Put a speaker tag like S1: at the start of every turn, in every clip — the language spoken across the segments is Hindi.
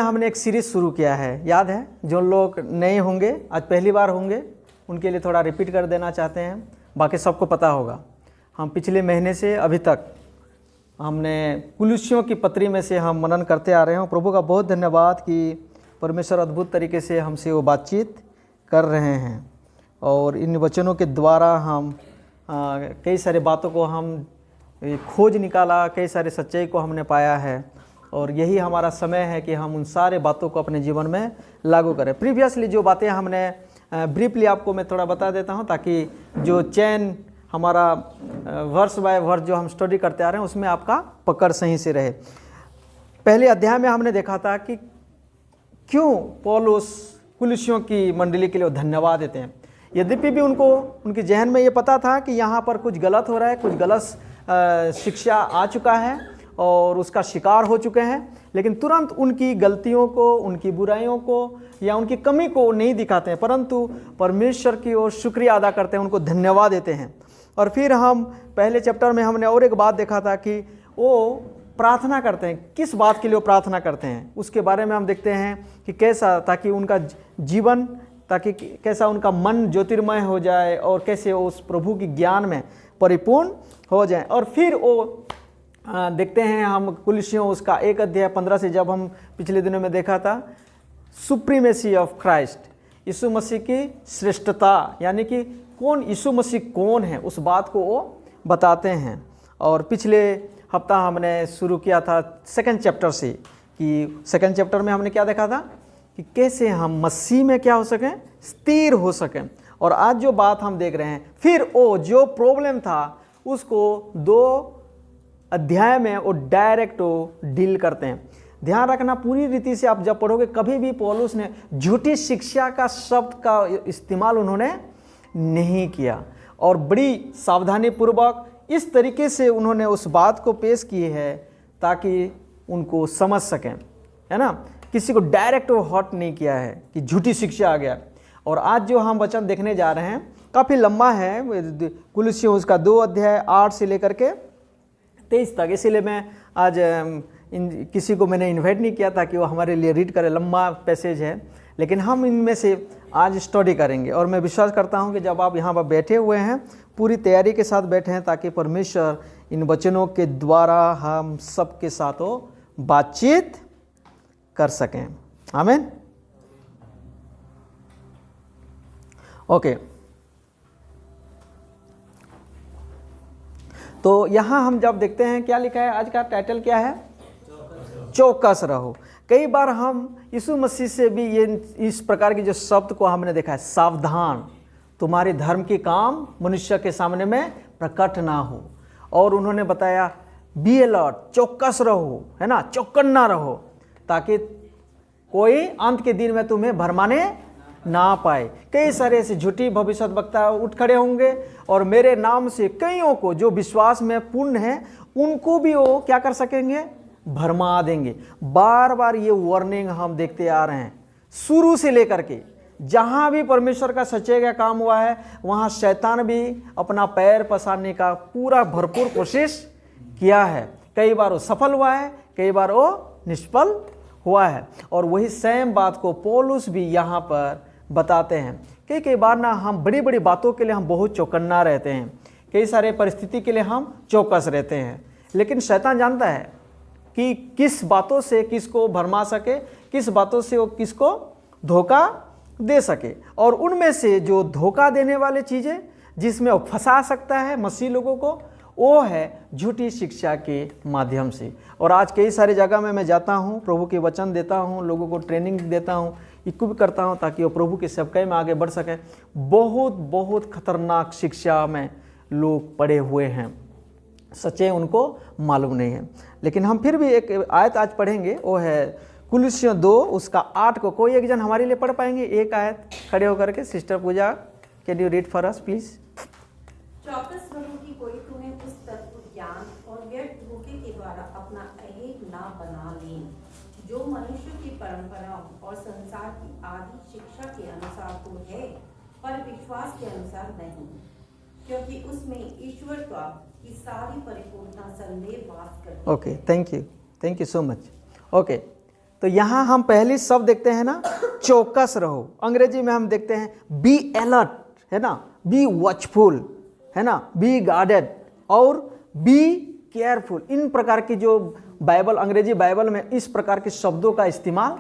S1: हमने एक सीरीज शुरू किया है, याद है? जो लोग नए होंगे, आज पहली बार होंगे, उनके लिए थोड़ा रिपीट कर देना चाहते हैं, बाकी सबको पता होगा। हम पिछले महीने से अभी तक हमने कुलुस्सियों की पत्री में से हम मनन करते आ रहे हैं। प्रभु का बहुत धन्यवाद कि परमेश्वर अद्भुत तरीके से हमसे वो बातचीत कर रहे हैं, और इन वचनों के द्वारा हम कई सारे बातों को हम खोज निकाला, कई सारे सच्चाई को हमने पाया है, और यही हमारा समय है कि हम उन सारे बातों को अपने जीवन में लागू करें। प्रीवियसली जो बातें हमने ब्रीफली आपको मैं थोड़ा बता देता हूं, ताकि जो चैन हमारा वर्स बाय वर्स जो हम स्टडी करते आ रहे हैं उसमें आपका पकड़ सही से रहे। पहले अध्याय में हमने देखा था कि क्यों पौलुस कुलुस्सियों की मंडली के लिए धन्यवाद देते हैं। यद्यपि भी उनके जहन में ये पता था कि यहाँ पर कुछ गलत हो रहा है, कुछ गलत शिक्षा आ चुका है और उसका शिकार हो चुके हैं, लेकिन तुरंत उनकी गलतियों को, उनकी बुराइयों को या उनकी कमी को नहीं दिखाते हैं, परंतु परमेश्वर की ओर शुक्रिया अदा करते हैं, उनको धन्यवाद देते हैं। और फिर हम पहले चैप्टर में हमने और एक बात देखा था कि वो प्रार्थना करते हैं। किस बात के लिए वो प्रार्थना करते हैं उसके बारे में हम देखते हैं कि कैसा, ताकि उनका जीवन, ताकि कैसा उनका मन ज्योतिर्मय हो जाए और कैसे वो उस प्रभु की ज्ञान में परिपूर्ण हो जाए। और फिर वो देखते हैं हम कुलुस्सियों उसका 1 अध्याय 15 से, जब हम पिछले दिनों में देखा था सुप्रीमेसी ऑफ क्राइस्ट, यीशु मसीह की श्रेष्ठता, यानी कि कौन यीशु मसीह कौन है, उस बात को वो बताते हैं। और पिछले हफ्ता हमने शुरू किया था 2nd चैप्टर से, कि 2nd चैप्टर में हमने क्या देखा था कि कैसे हम मसीह में क्या हो सकें, स्थिर हो सकें। और आज जो बात हम देख रहे हैं, फिर वो जो प्रॉब्लम था उसको 2 अध्याय में वो डायरेक्ट डील करते हैं। ध्यान रखना, पूरी रीति से आप जब पढ़ोगे, कभी भी पौलुस ने झूठी शिक्षा का शब्द का इस्तेमाल उन्होंने नहीं किया, और बड़ी सावधानी पूर्वक इस तरीके से उन्होंने उस बात को पेश की है ताकि उनको समझ सकें, है ना। किसी को डायरेक्ट हॉट नहीं किया है कि झूठी शिक्षा आ गया। और आज जो हम वचन देखने जा रहे हैं काफ़ी लंबा है, कुलुस्सियों उसका 2 अध्याय 8 से लेकर के 23 तक, इसीलिए मैं आज किसी को मैंने इनवाइट नहीं किया था कि वो हमारे लिए रीड करे, लंबा पैसेज है, लेकिन हम इनमें से आज स्टडी करेंगे। और मैं विश्वास करता हूं कि जब आप यहाँ पर बैठे हुए हैं, पूरी तैयारी के साथ बैठे हैं, ताकि परमेश्वर इन वचनों के द्वारा हम सबके साथ बातचीत कर सकें। आमीन। ओके, तो यहाँ हम जब देखते हैं क्या लिखा है, आज का टाइटल क्या है, चौकस रहो। कई बार हम यीशु मसीह से भी ये इस प्रकार की जो शब्द को हमने देखा है, सावधान, तुम्हारे धर्म के काम मनुष्य के सामने में प्रकट ना हो। और उन्होंने बताया बी अलर्ट, चौकस रहो, है ना, चौकन्ना रहो, ताकि कोई अंत के दिन में तुम्हें भरमाने ना पाए। कई सारे ऐसे झूठी भविष्यद्वक्ता उठ खड़े होंगे और मेरे नाम से कईयों को जो विश्वास में पूर्ण है उनको भी वो क्या कर सकेंगे, भरमा देंगे। बार बार ये वार्निंग हम देखते आ रहे हैं, शुरू से लेकर के जहां भी परमेश्वर का सच्चाई का काम हुआ है, वहां शैतान भी अपना पैर पसारने का पूरा भरपूर कोशिश किया है। कई बार वो सफल हुआ है, कई बार वो निष्फल हुआ है। और वही सेम बात को पौलुस भी यहाँ पर बताते हैं। कई बार ना हम बड़ी बड़ी बातों के लिए हम बहुत चौकन्ना रहते हैं, कई सारे परिस्थिति के लिए हम चौकस रहते हैं, लेकिन शैतान जानता है कि किस बातों से किसको भरमा सके, किस बातों से वो किसको धोखा दे सके। और उनमें से जो धोखा देने वाली चीज़ें जिसमें वो फंसा सकता है मसीह लोगों को, वो है झूठी शिक्षा के माध्यम से। और आज कई सारी जगह में मैं जाता हूँ, प्रभु के वचन देता हूँ, लोगों को ट्रेनिंग देता हूँ, इक्विप करता हूँ ताकि वो प्रभु के सेवकाई में आगे बढ़ सकें। बहुत बहुत खतरनाक शिक्षा में लोग पड़े हुए हैं, सच्चाई उनको मालूम नहीं है। लेकिन हम फिर भी एक आयत आज पढ़ेंगे, वो है कुलुस्सियों 2 उसका 8 को। कोई एक जन हमारे लिए पढ़ पाएंगे एक आयत खड़े होकर के? Sister Pooja, can you read for us please?
S2: चौकस रहो कि कोई तुम्हें उस तत्व ज्ञान और व्यर्थ धोखे के द्वारा अपना अहेत ना बना ले, जो मनुष्य की परंपराओं और संसार की आदि शिक्षा के अनुसार तो है, पर विश्वास के अनुसार नहीं, क्योंकि उसमें ईश्वरत्व की सारी परिपूर्णता संदेह वास करती है।
S1: Okay, thank you so much. Okay, तो यहाँ हम पहली शब्द देखते हैं ना, चौकस रहो। अंग्रेजी में हम देखते हैं बी अलर्ट, है ना, बी वॉचफुल, है ना, बी गार्डेड और बी केयरफुल। इन प्रकार की जो बाइबल, अंग्रेजी बाइबल में इस प्रकार के शब्दों का इस्तेमाल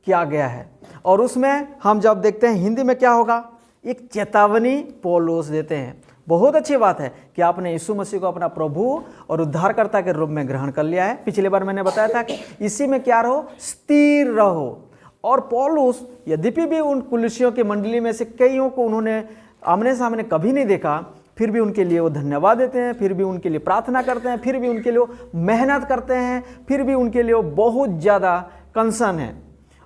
S1: किया गया है। और उसमें हम जब देखते हैं हिंदी में क्या होगा, एक चेतावनी पौलुस देते हैं। बहुत अच्छी बात है कि आपने यीशु मसीह को अपना प्रभु और उद्धारकर्ता के रूप में ग्रहण कर लिया है। पिछली बार मैंने बताया था कि इसी में क्या रहो, स्थिर रहो। और पौलुस यद्यपि भी उन कुलिसियों की मंडली में से कईयों को उन्होंने आमने सामने कभी नहीं देखा, फिर भी उनके लिए वो धन्यवाद देते हैं, फिर भी उनके लिए प्रार्थना करते हैं, फिर भी उनके लिए वो मेहनत करते हैं, फिर भी उनके लिए वो बहुत ज़्यादा कंसर्न है।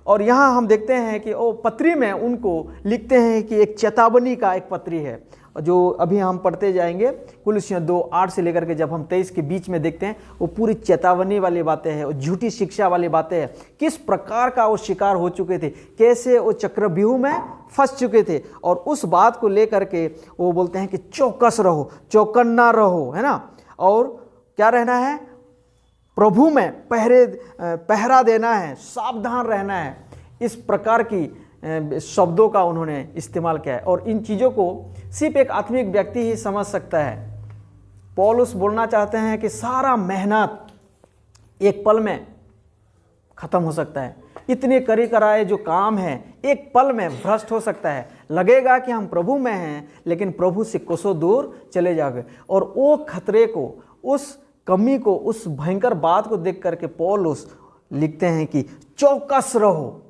S1: और यहाँ हम देखते हैं कि वो पत्री में उनको लिखते हैं कि एक चेतावनी का एक पत्री है, जो अभी हम पढ़ते जाएंगे। कुलिसियों 2:8 से लेकर के जब हम 23 के बीच में देखते हैं, वो पूरी चेतावनी वाली बातें हैं, वो झूठी शिक्षा वाली बातें हैं, किस प्रकार का वो शिकार हो चुके थे, कैसे वो चक्रव्यूह में फंस चुके थे। और उस बात को लेकर के वो बोलते हैं कि चौकस रहो, चौकन्ना रहो, है ना। और क्या रहना है, प्रभु में पहरा देना है, सावधान रहना है। इस प्रकार की शब्दों का उन्होंने इस्तेमाल किया है। और इन चीज़ों को सिर्फ एक आत्मिक व्यक्ति ही समझ सकता है। पौलुस बोलना चाहते हैं कि सारा मेहनत एक पल में ख़त्म हो सकता है। इतने करी कराए जो काम है एक पल में भ्रष्ट हो सकता है। लगेगा कि हम प्रभु में हैं, लेकिन प्रभु से कोसों दूर चले जाओगे। और वो खतरे को, उस कमी को, उस भयंकर बात को देख करके पौलुस लिखते हैं कि चौकस रहो,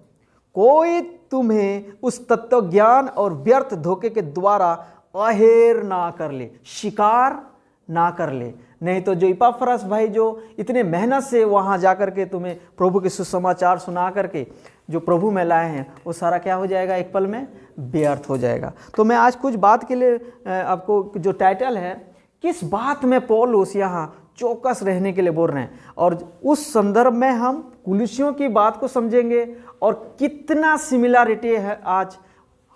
S1: कोई तुम्हें उस तत्व ज्ञान और व्यर्थ धोखे के द्वारा अहेर ना कर ले, शिकार ना कर ले। नहीं तो जो इपाफ्रास भाई जो इतने मेहनत से वहाँ जा कर के तुम्हें प्रभु के सुसमाचार सुना करके जो प्रभु में लाए हैं, वो सारा क्या हो जाएगा, एक पल में व्यर्थ हो जाएगा। तो मैं आज कुछ बात के लिए आपको जो टाइटल है, किस बात में पौलुस यहाँ चौकस रहने के लिए बोल रहे हैं, और उस संदर्भ में हम कुलिसियों की बात को समझेंगे और कितना सिमिलरिटी है आज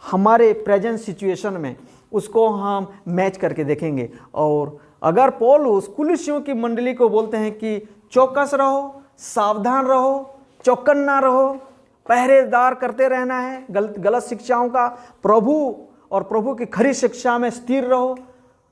S1: हमारे प्रेजेंट सिचुएशन में, उसको हम मैच करके देखेंगे। और अगर पौलुस कुलिसियों की मंडली को बोलते हैं कि चौकस रहो, सावधान रहो, चौकन्ना रहो, पहरेदार करते रहना है गलत शिक्षाओं का, प्रभु और प्रभु की खरी शिक्षा में स्थिर रहो,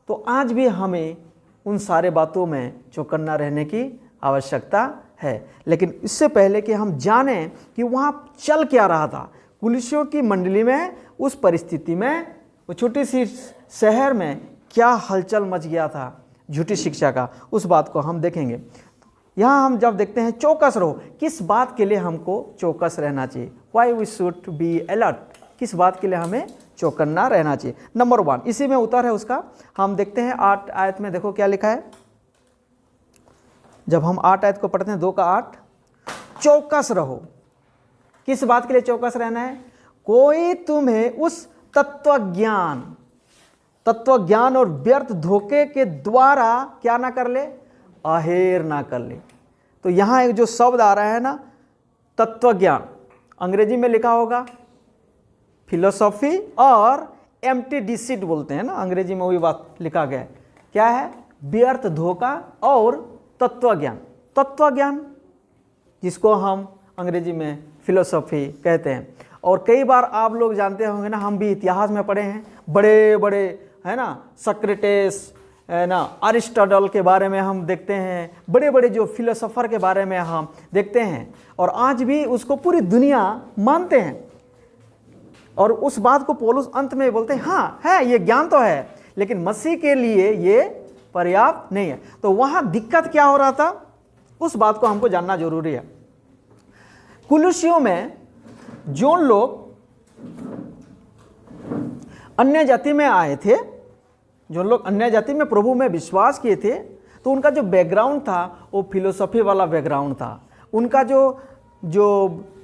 S1: तो आज भी हमें उन सारे बातों में चौकन्ना रहने की आवश्यकता है। लेकिन इससे पहले कि हम जानें कि वहाँ चल क्या रहा था कुलिसियों की मंडली में, उस परिस्थिति में, वो छोटी सी शहर में क्या हलचल मच गया था झूठी शिक्षा का, उस बात को हम देखेंगे। यहाँ हम जब देखते हैं चौकस रहो, किस बात के लिए हमको चौकस रहना चाहिए, why we should be alert, किस बात के लिए हमें चौकन्ना रहना चाहिए। नंबर 1 इसी में उत्तर है उसका। हम देखते हैं 8 आयत में, देखो क्या लिखा है। जब हम 8 आयत को पढ़ते हैं, 2 का 8, चौकस रहो, किस बात के लिए चौकस रहना है, कोई तुम्हें उस तत्व ज्ञान और व्यर्थ धोखे के द्वारा क्या ना कर ले, अहेर ना कर ले। तो यहाँ एक जो शब्द आ रहा है ना, तत्व ज्ञान, अंग्रेजी में लिखा होगा फिलोसॉफी, और एम्प्टी डिसीट बोलते हैं ना, अंग्रेजी में वही बात लिखा गया है। क्या है, व्यर्थ धोखा और तत्व ज्ञान, जिसको हम अंग्रेजी में फिलोसॉफी कहते हैं। और कई बार आप लोग जानते होंगे ना, हम भी इतिहास में पढ़े हैं, बड़े बड़े है ना, सक्रेटिस है ना, अरिस्टोटल के बारे में हम देखते हैं, बड़े बड़े जो फिलोसोफर के बारे में हम देखते हैं, और आज भी उसको पूरी दुनिया मानते हैं। और उस बात को पौलुस अंत में बोलते हैं, हाँ है, ये ज्ञान तो है, लेकिन मसीह के लिए ये पर्याप्त नहीं है। तो वहाँ दिक्कत क्या हो रहा था, उस बात को हमको जानना जरूरी है। कुलिसियों में जो लोग अन्य जाति में आए थे, जो लोग अन्य जाति में प्रभु में विश्वास किए थे, तो उनका जो बैकग्राउंड था वो फिलोसॉफी वाला बैकग्राउंड था। उनका जो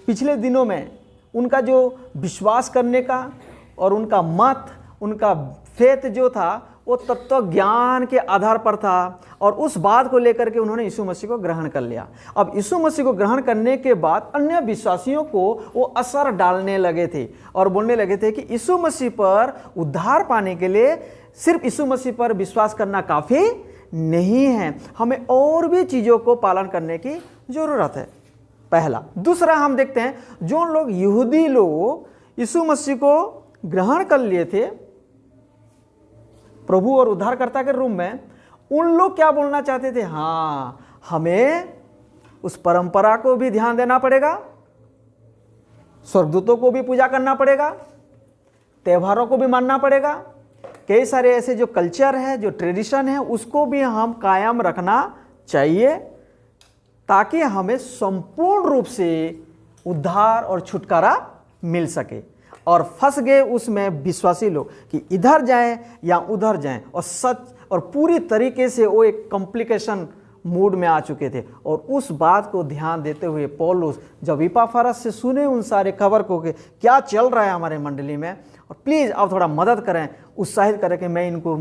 S1: पिछले दिनों में उनका जो विश्वास करने का और उनका मत, उनका फेथ जो था, वो तत्व ज्ञान के आधार पर था, और उस बात को लेकर के उन्होंने यीशु मसीह को ग्रहण कर लिया। अब यीशु मसीह को ग्रहण करने के बाद अन्य विश्वासियों को वो असर डालने लगे थे और बोलने लगे थे कि यीशु मसीह पर उद्धार पाने के लिए सिर्फ यीशु मसीह पर विश्वास करना काफ़ी नहीं है, हमें और भी चीज़ों को पालन करने की ज़रूरत है। पहला। दूसरा हम देखते हैं जो लोग यहूदी लोग यीशु मसीह को ग्रहण कर लिए थे प्रभु और उद्धारकर्ता के रूप में, उन लोग क्या बोलना चाहते थे? हाँ, हमें उस परंपरा को भी ध्यान देना पड़ेगा, स्वर्गदूतों को भी पूजा करना पड़ेगा, त्योहारों को भी मानना पड़ेगा, कई सारे ऐसे जो कल्चर है, जो ट्रेडिशन है, उसको भी हम कायम रखना चाहिए ताकि हमें संपूर्ण रूप से उद्धार और छुटकारा मिल सके। और फंस गए उसमें विश्वासी लोग कि इधर जाएं या उधर जाएं, और सच और पूरी तरीके से वो एक कॉम्प्लिकेशन मूड में आ चुके थे। और उस बात को ध्यान देते हुए पौलुस जब इपाफ्रास से सुने उन सारे खबर को कि क्या चल रहा है हमारे मंडली में, और प्लीज़ आप थोड़ा मदद करें, उत्साहित करें कि मैं इनको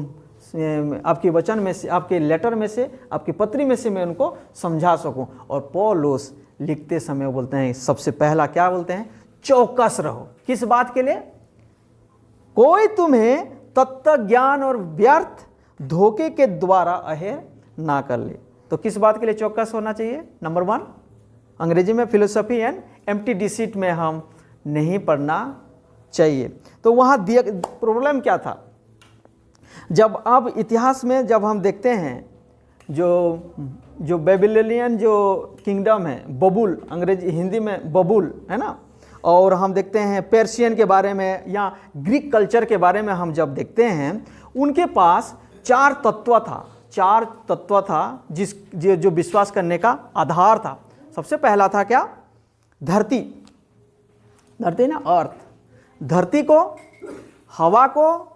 S1: आपके वचन में से, आपके लेटर में से, आपकी पत्री में से मैं उनको समझा सकूं। और पौलुस लिखते समय वो बोलते हैं, सबसे पहला क्या बोलते हैं? चौकस रहो। किस बात के लिए? कोई तुम्हें तत्व ज्ञान और व्यर्थ धोखे के द्वारा अहेर ना कर ले। तो किस बात के लिए चौकस होना चाहिए? नंबर 1, अंग्रेजी में फिलोसफी एंड एम्प्टी डिसीट में हम नहीं पढ़ना चाहिए। तो वहाँ दिया प्रॉब्लम क्या था? जब अब इतिहास में जब हम देखते हैं जो बेबीलोनियन जो किंगडम है, बबुल, अंग्रेजी हिंदी में बबुल है ना, और हम देखते हैं पर्शियन के बारे में या ग्रीक कल्चर के बारे में हम जब देखते हैं, उनके पास 4 तत्व था जो विश्वास करने का आधार था। सबसे पहला था क्या? धरती ना, अर्थ। धरती को, हवा को,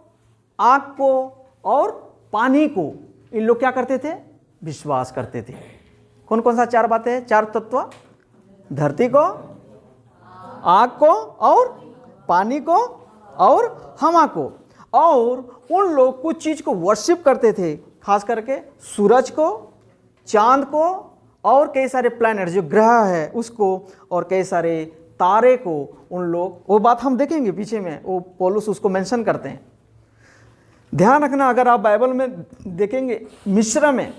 S1: आग को और पानी को, इन लोग क्या करते थे? विश्वास करते थे। कौन कौन सा 4 बातें, 4 तत्व? धरती को, आग को और पानी को और हवा को। और उन लोग कुछ चीज़ को वर्शिप करते थे, खास करके सूरज को, चांद को और कई सारे प्लैनेट जो ग्रह है उसको, और कई सारे तारे को। उन लोग, वो बात हम देखेंगे पीछे में, वो पौलुस उसको मेंशन करते हैं। ध्यान रखना, अगर आप बाइबल में देखेंगे मिस्र में,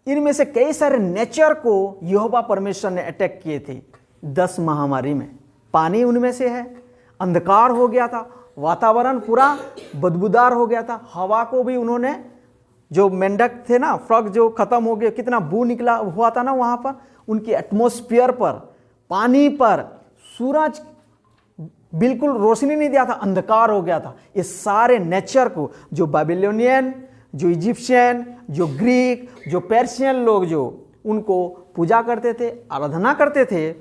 S1: इनमें से कई सारे नेचर को यहोवा परमेश्वर ने अटैक किए थे 10 महामारी में। पानी उनमें से है, अंधकार हो गया था, वातावरण पूरा बदबूदार हो गया था। हवा को भी उन्होंने, जो मेंढक थे ना, फ्रॉग जो खत्म हो गए, कितना बू निकला हुआ था ना वहाँ पर, उनकी एटमॉस्फेयर पर, पानी पर, सूरज बिल्कुल रोशनी नहीं दिया था, अंधकार हो गया था। ये सारे नेचर को जो बाबिलोनियन, जो इजिप्शियन, जो ग्रीक, जो पर्शियन लोग जो उनको पूजा करते थे, आराधना करते थे,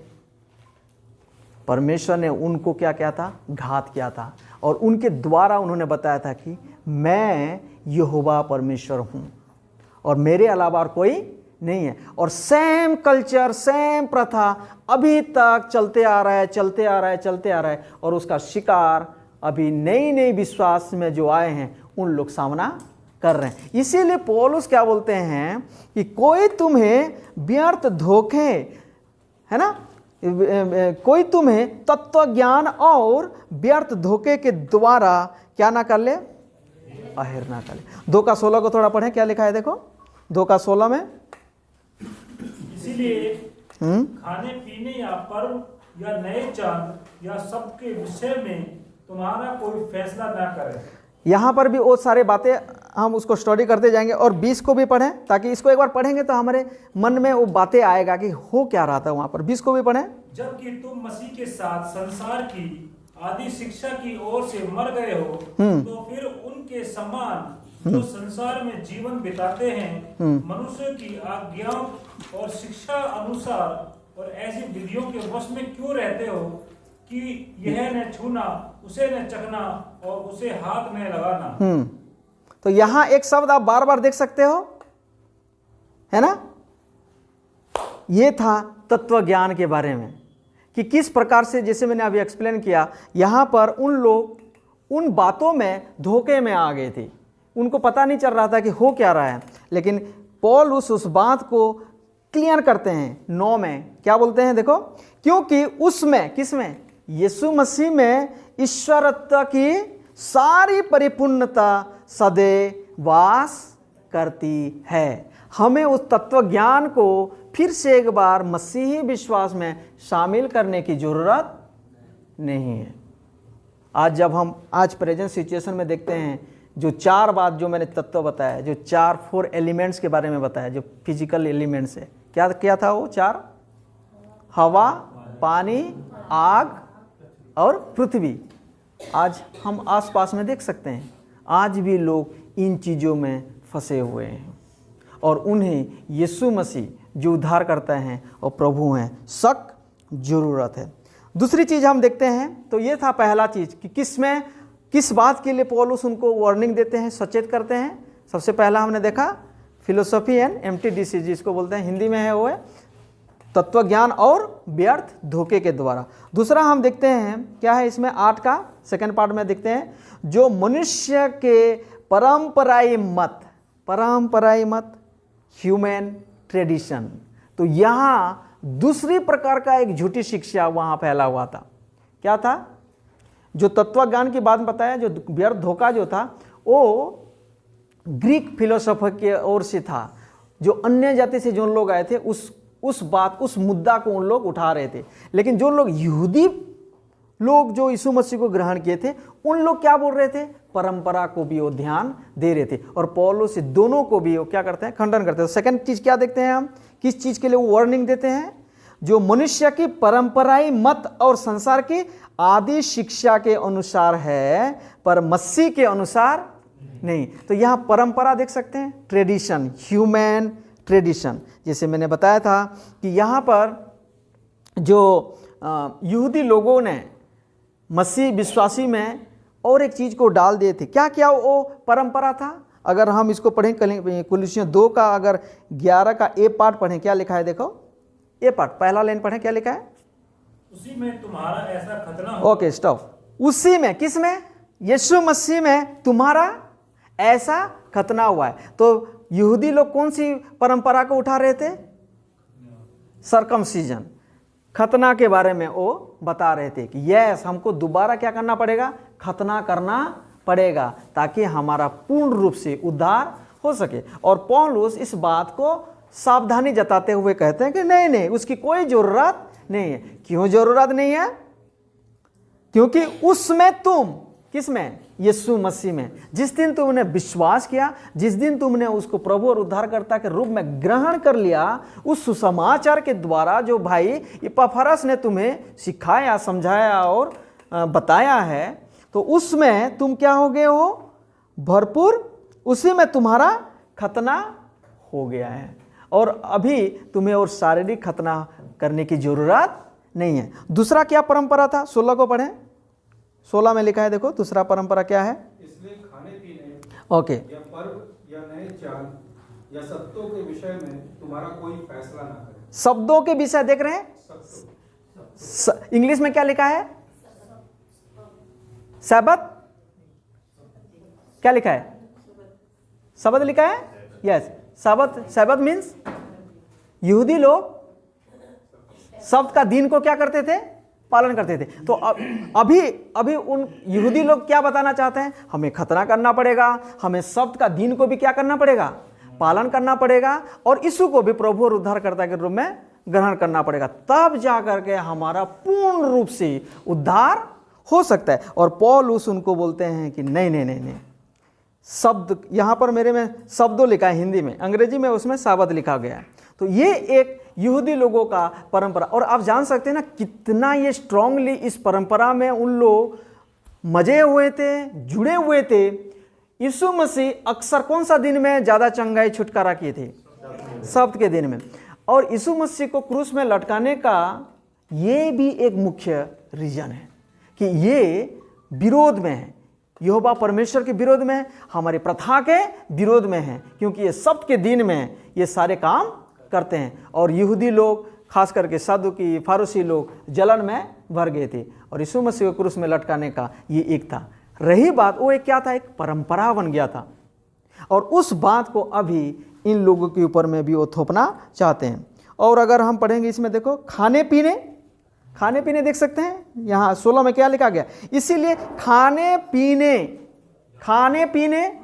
S1: परमेश्वर ने उनको क्या किया था? घात किया था। और उनके द्वारा उन्होंने बताया था कि मैं यहोवा परमेश्वर हूँ और मेरे अलावा और कोई नहीं है। और सेम कल्चर, सेम प्रथा अभी तक चलते आ रहा है। और उसका शिकार अभी नई विश्वास में जो आए हैं उन लोग सामना कर रहे हैं। इसीलिए पौलुस क्या बोलते हैं कि कोई तुम्हें व्यर्थ धोखे, है ना, कोई तुम्हें तत्व ज्ञान और व्यर्थ धोखे के द्वारा क्या ना कर ले? अहेर ना कर ले। 2:16 को थोड़ा पढ़ें, क्या लिखा है देखो 2:16 में।
S3: इसीलिए खाने पीने या पर्व या नए चांद या सबके विषय में तुम्हारा कोई फैसला ना करे।
S1: यहाँ पर भी वो सारे बातें हम उसको स्टडी करते जाएंगे। और 20 को भी पढ़ें, ताकि इसको एक बार पढ़ेंगे तो हमारे मन में वो बातें आएगा कि हो क्या रहा था वहाँ पर। 20 को भी पढ़ें।
S3: जबकि तुम मसीह के साथ संसार की आदि शिक्षा की ओर से मर गए हो, तो फिर उनके समान जो संसार में जीवन बिताते हैं, मनुष्य की आज्ञाओं और शिक्षा अनुसार और ऐसी विधियों के वश में क्यों रहते हो कि यह न छूना, उसे न चखना और उसे हाथ न लगाना।
S1: तो यहाँ एक शब्द आप बार बार देख सकते हो, है ना, ये था तत्व ज्ञान के बारे में कि किस प्रकार से, जैसे मैंने अभी एक्सप्लेन किया, यहाँ पर उन लोग उन बातों में धोखे में आ गए थे, उनको पता नहीं चल रहा था कि हो क्या रहा है। लेकिन पौल उस बात को क्लियर करते हैं। 9 में क्या बोलते हैं देखो, क्योंकि उसमें, किसमें? यीशु मसीह में ईश्वरत्व की सारी परिपूर्णता सदैव वास करती है। हमें उस तत्व ज्ञान को फिर से एक बार मसीही विश्वास में शामिल करने की ज़रूरत नहीं है। आज जब हम आज प्रेजेंट सिचुएशन में देखते हैं, जो 4 बात जो मैंने तत्व बताया, जो 4 एलिमेंट्स के बारे में बताया, जो फिजिकल एलिमेंट्स है, क्या क्या था वो 4? हवा, पानी, आग और पृथ्वी। आज हम आसपास में देख सकते हैं, आज भी लोग इन चीज़ों में फंसे हुए हैं और उन्हें यीशु मसीह जो उद्धार करते हैं और प्रभु हैं सख्त ज़रूरत है। दूसरी चीज़ हम देखते हैं, तो ये था पहला चीज़ कि किस बात के लिए पौलुस उनको वार्निंग देते हैं, सचेत करते हैं। सबसे पहला हमने देखा फिलोसफी एंड एम्प्टी डिसीज, जिसको बोलते हैं हिंदी में है वो है तत्व ज्ञान और व्यर्थ धोखे के द्वारा। दूसरा हम देखते हैं क्या है इसमें 8 का सेकंड पार्ट में देखते हैं, जो मनुष्य के परंपराई मत ह्यूमन ट्रेडिशन। तो यहाँ दूसरी प्रकार का एक झूठी शिक्षा वहाँ फैला हुआ था। क्या था? जो तत्वज्ञान की बात बताया, जो व्यर्थ धोखा जो था वो ग्रीक फिलोसोफर के ओर से था। जो अन्य जाति से जो लोग आए थे उस मुद्दा को उन लोग उठा रहे थे। लेकिन जो लोग यहूदी लोग जो यीशु मसीह को ग्रहण किए थे, उन लोग क्या बोल रहे थे? परंपरा को भी वो ध्यान दे रहे थे। और पौलुस से दोनों को भी वो क्या करते हैं? खंडन करते हैं। सेकंड चीज क्या देखते हैं हम? किस चीज के लिए वो वार्निंग देते हैं? जो मनुष्य की परंपराई मत और संसार की आदि शिक्षा के अनुसार है, पर मसीह के अनुसार नहीं। तो यहाँ परंपरा देख सकते हैं, ट्रेडिशन, ह्यूमन ट्रेडिशन। जैसे मैंने बताया था कि यहाँ पर जो यहूदी लोगों ने मसीह विश्वासी में और एक चीज़ को डाल दिए थे। क्या क्या वो परंपरा था? अगर हम इसको पढ़ें कुलिसियों 2 का अगर 11 का ए पार्ट पढ़ें, क्या लिखा है? देखो ए पार्ट पहला लाइन पढ़ें, क्या लिखा है?
S3: उसी में तुम्हारा ऐसा खतना हो।
S1: Okay stop. उसी में, किस में? यीशु मसीह में तुम्हारा ऐसा खतना हुआ है। तो यहूदी लोग कौन सी परंपरा को उठा रहे थे? सर्कमसीजन, खतना के बारे में वो बता रहे थे कि यस, हमको दोबारा क्या करना पड़ेगा? खतना करना पड़ेगा, ताकि हमारा पूर्ण रूप से उद्धार हो सके। और पौलुस इस बात को सावधानी जताते हुए कहते हैं कि नहीं, उसकी कोई ज़रूरत नहीं है। क्यों ज़रूरत नहीं है? क्योंकि उसमें तुम, किस में? यीशु मसीह में जिस दिन तुमने विश्वास किया, जिस दिन तुमने उसको प्रभु और उद्धारकर्ता के रूप में ग्रहण कर लिया, उस सुसमाचार के द्वारा जो भाई इपफ्रास ने तुम्हें सिखाया, समझाया और बताया है, तो उसमें तुम क्या हो गए हो? भरपूर। उसी में तुम्हारा खतना हो गया है और अभी तुम्हें और शारीरिक खतना करने की जरूरत नहीं है। दूसरा क्या परंपरा था? 16 को पढ़ें। 16 में लिखा है, देखो दूसरा परंपरा क्या है?
S4: इसलिए खाने पीने,
S1: ओके,
S4: या पर्व या नए चाल या शब्दों के विषय में तुम्हारा कोई फैसला ना करे।
S1: शब्दों के विषय देख रहे हैं? इंग्लिश में क्या लिखा है? सब्त। क्या लिखा है? सब्त लिखा है। यस, सब्त मीन्स यहूदी लोग सब्त का दिन को क्या करते थे? पालन करते थे। तो अभी उन यहूदी लोग क्या बताना चाहते हैं? हमें खतना करना पड़ेगा, हमें सब्त का दिन को भी क्या करना पड़ेगा? पालन करना पड़ेगा और यीशु को भी प्रभु और उद्धारकर्ता के रूप में ग्रहण करना पड़ेगा, तब जाकर के हमारा पूर्ण रूप से उद्धार हो सकता है। और पौलुस उनको बोलते हैं कि नहीं, शब्द, यहाँ पर मेरे में शब्दों लिखा है हिंदी में, अंग्रेजी में उसमें साबत लिखा गया है। तो ये एक यहूदी लोगों का परंपरा, और आप जान सकते हैं ना कितना ये स्ट्रांगली इस परंपरा में उन लोग मजे हुए थे, जुड़े हुए थे। यीशु मसीह अक्सर कौन सा दिन में ज़्यादा चंगाई छुटकारा किए थे? सब्त के दिन में। और यीशु मसीह को क्रूस में लटकाने का ये भी एक मुख्य रीजन है कि ये विरोध में है, यहोवा परमेश्वर के विरोध में है, हमारी प्रथा के विरोध में है, क्योंकि ये सब्त के दिन में ये सारे काम करते हैं। और यहूदी लोग, खास करके सदुकी, फारूसी लोग जलन में भर गए थे और यीशु मसीह को क्रूस में लटकाने का ये एक था। रही बात, वो एक क्या था? एक परंपरा बन गया था और उस बात को अभी इन लोगों के ऊपर में भी वो थोपना चाहते हैं। और अगर हम पढ़ेंगे इसमें, देखो खाने पीने देख सकते हैं यहाँ 16 में क्या लिखा गया? इसीलिए खाने पीने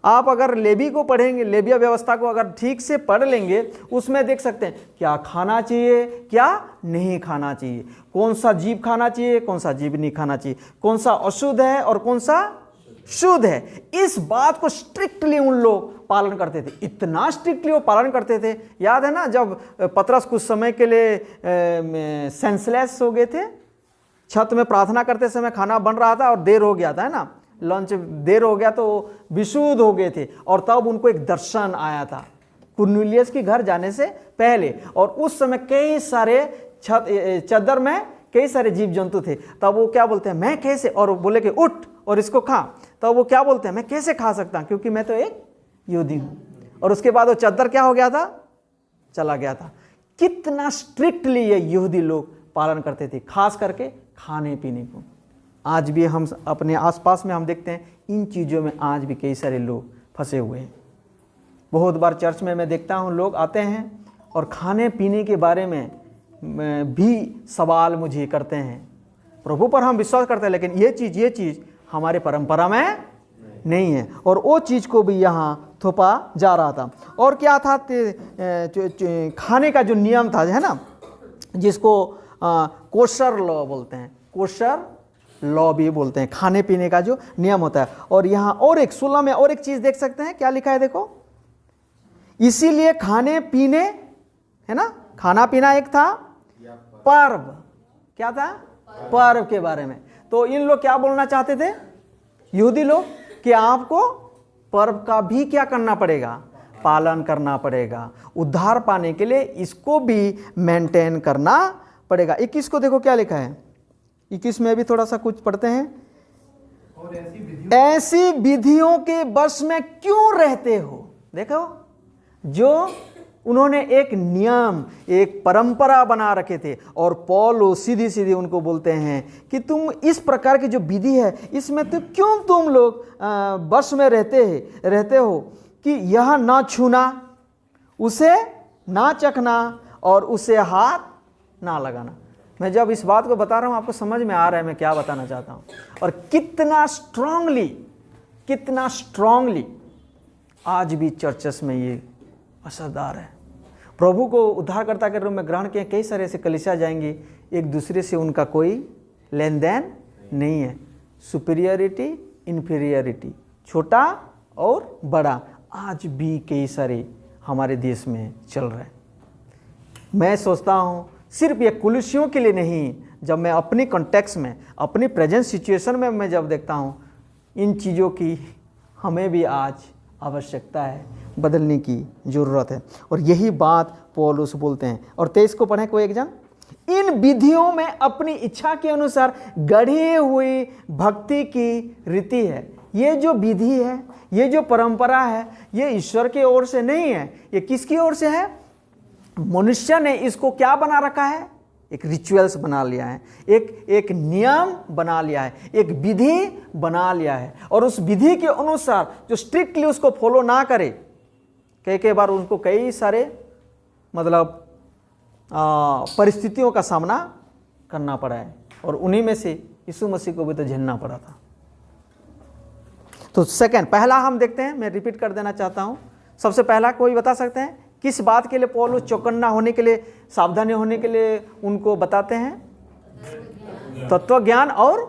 S1: आप अगर लेवी को पढ़ेंगे, लेविया व्यवस्था को अगर ठीक से पढ़ लेंगे, उसमें देख सकते हैं क्या खाना चाहिए, क्या नहीं खाना चाहिए, कौन सा जीव खाना चाहिए, कौन सा जीव नहीं खाना चाहिए, कौन सा अशुद्ध है और कौन सा शुद्ध है। इस बात को स्ट्रिक्टली उन लोग पालन करते थे, इतना स्ट्रिक्टली वो पालन करते थे। याद है ना, जब पतरस कुछ समय के लिए सेंसलेस हो गए थे, छत में प्रार्थना करते समय खाना बन रहा था और देर हो गया था, है ना, लंच देर हो गया तो विशुद्ध हो गए थे, और तब उनको एक दर्शन आया था कुरनेलियस के घर जाने से पहले, और उस समय कई सारे चद्दर में कई सारे जीव जंतु थे। तब वो क्या बोलते हैं, मैं कैसे, और बोले कि उठ और इसको खा। तब वो क्या बोलते हैं, मैं कैसे खा सकता हूं, क्योंकि मैं तो एक यहूदी हूं। और उसके बाद वो चद्दर क्या हो गया था, चला गया था। कितना स्ट्रिक्टली ये यहूदी लोग पालन करते थे, खास करके खाने पीने को। आज भी हम अपने आसपास में हम देखते हैं इन चीज़ों में आज भी कई सारे लोग फंसे हुए हैं। बहुत बार चर्च में मैं देखता हूँ लोग आते हैं और खाने पीने के बारे में भी सवाल मुझे करते हैं। प्रभु पर हम विश्वास करते हैं, लेकिन ये चीज़ हमारे परंपरा में नहीं है, और वो चीज़ को भी यहाँ थोपा जा रहा था। और क्या था, खाने का जो नियम था, है ना, जिसको कोशर लॉ बोलते हैं, कोशर लॉ भी बोलते हैं, खाने पीने का जो नियम होता है। और यहाँ और एक 16 में और एक चीज़ देख सकते हैं, क्या लिखा है देखो, इसीलिए खाने पीने, है ना, खाना पीना एक था, पर्व, क्या था, पर्व के बारे में। तो इन लोग क्या बोलना चाहते थे, यहूदी लोग, कि आपको पर्व का भी क्या करना पड़ेगा, पालन करना पड़ेगा। उद्धार पाने के लिए इसको भी मेंटेन करना पड़ेगा। 21 को देखो क्या लिखा है, 21 में भी थोड़ा सा कुछ पढ़ते हैं।
S4: और
S1: ऐसी विधियों के वश में क्यों रहते हो। देखो, जो उन्होंने एक नियम, एक परंपरा बना रखे थे, और पौल सीधी सीधी उनको बोलते हैं कि तुम इस प्रकार की जो विधि है, इसमें तो क्यों तुम लोग वश में रहते हो, कि यह ना छूना, उसे ना चखना, और उसे हाथ ना लगाना। मैं जब इस बात को बता रहा हूँ, आपको समझ में आ रहा है मैं क्या बताना चाहता हूँ, और कितना स्ट्रांगली आज भी चर्चेस में ये असरदार है। प्रभु को उद्धारकर्ता के रूप में ग्रहण किए कई सारे ऐसे कलीसिया जाएंगे, एक दूसरे से उनका कोई लेन देन नहीं है, सुपीरियरिटी इन्फीरियरिटी, छोटा और बड़ा, आज भी कई सारे हमारे देश में चल रहा है। मैं सोचता हूँ सिर्फ ये कुलिसियों के लिए नहीं, जब मैं अपनी कॉन्टेक्स्ट में, अपनी प्रेजेंट सिचुएशन में मैं जब देखता हूँ, इन चीज़ों की हमें भी आज आवश्यकता है, बदलने की ज़रूरत है। और यही बात पौलुस बोलते हैं। और 23 को पढ़ें कोई एक जन, इन विधियों में अपनी इच्छा के अनुसार गढ़ी हुई भक्ति की रीति है। ये जो विधि है, ये जो परंपरा है, ये ईश्वर की ओर से नहीं है, ये किसकी ओर से है, मनुष्य ने इसको क्या बना रखा है, एक रिचुअल्स बना लिया है, एक नियम बना लिया है, एक विधि बना लिया है। और उस विधि के अनुसार जो स्ट्रिक्टली उसको फॉलो ना करे, कई बार उनको कई सारे मतलब परिस्थितियों का सामना करना पड़ा है, और उन्हीं में से यीशु मसीह को भी तो झेलना पड़ा था। तो सेकंड, पहला हम देखते हैं, मैं रिपीट कर देना चाहता हूं। सबसे पहला कोई बता सकते हैं किस बात के लिए पौलुस चौकन्ना होने के लिए, सावधानी होने के लिए उनको बताते हैं, तत्व ज्ञान और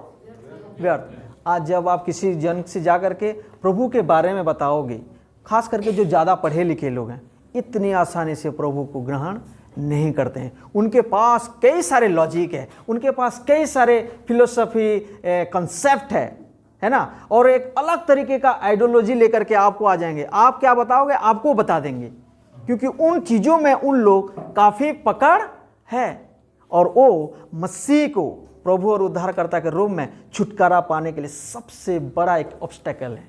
S1: व्यर्थ। आज जब आप किसी जन से जाकर के प्रभु के बारे में बताओगे, खास करके जो ज़्यादा पढ़े लिखे लोग हैं, इतनी आसानी से प्रभु को ग्रहण नहीं करते हैं। उनके पास कई सारे लॉजिक है, उनके पास कई सारे फिलोसफी कंसेप्ट है ना, और एक अलग तरीके का आइडियोलॉजी लेकर के आपको आ जाएंगे। आप क्या बताओगे, आपको बता देंगे, क्योंकि उन चीज़ों में उन लोग काफ़ी पकड़ है, और वो मसीह को प्रभु और उद्धारकर्ता के रूप में छुटकारा पाने के लिए सबसे बड़ा एक ऑब्स्टेकल है,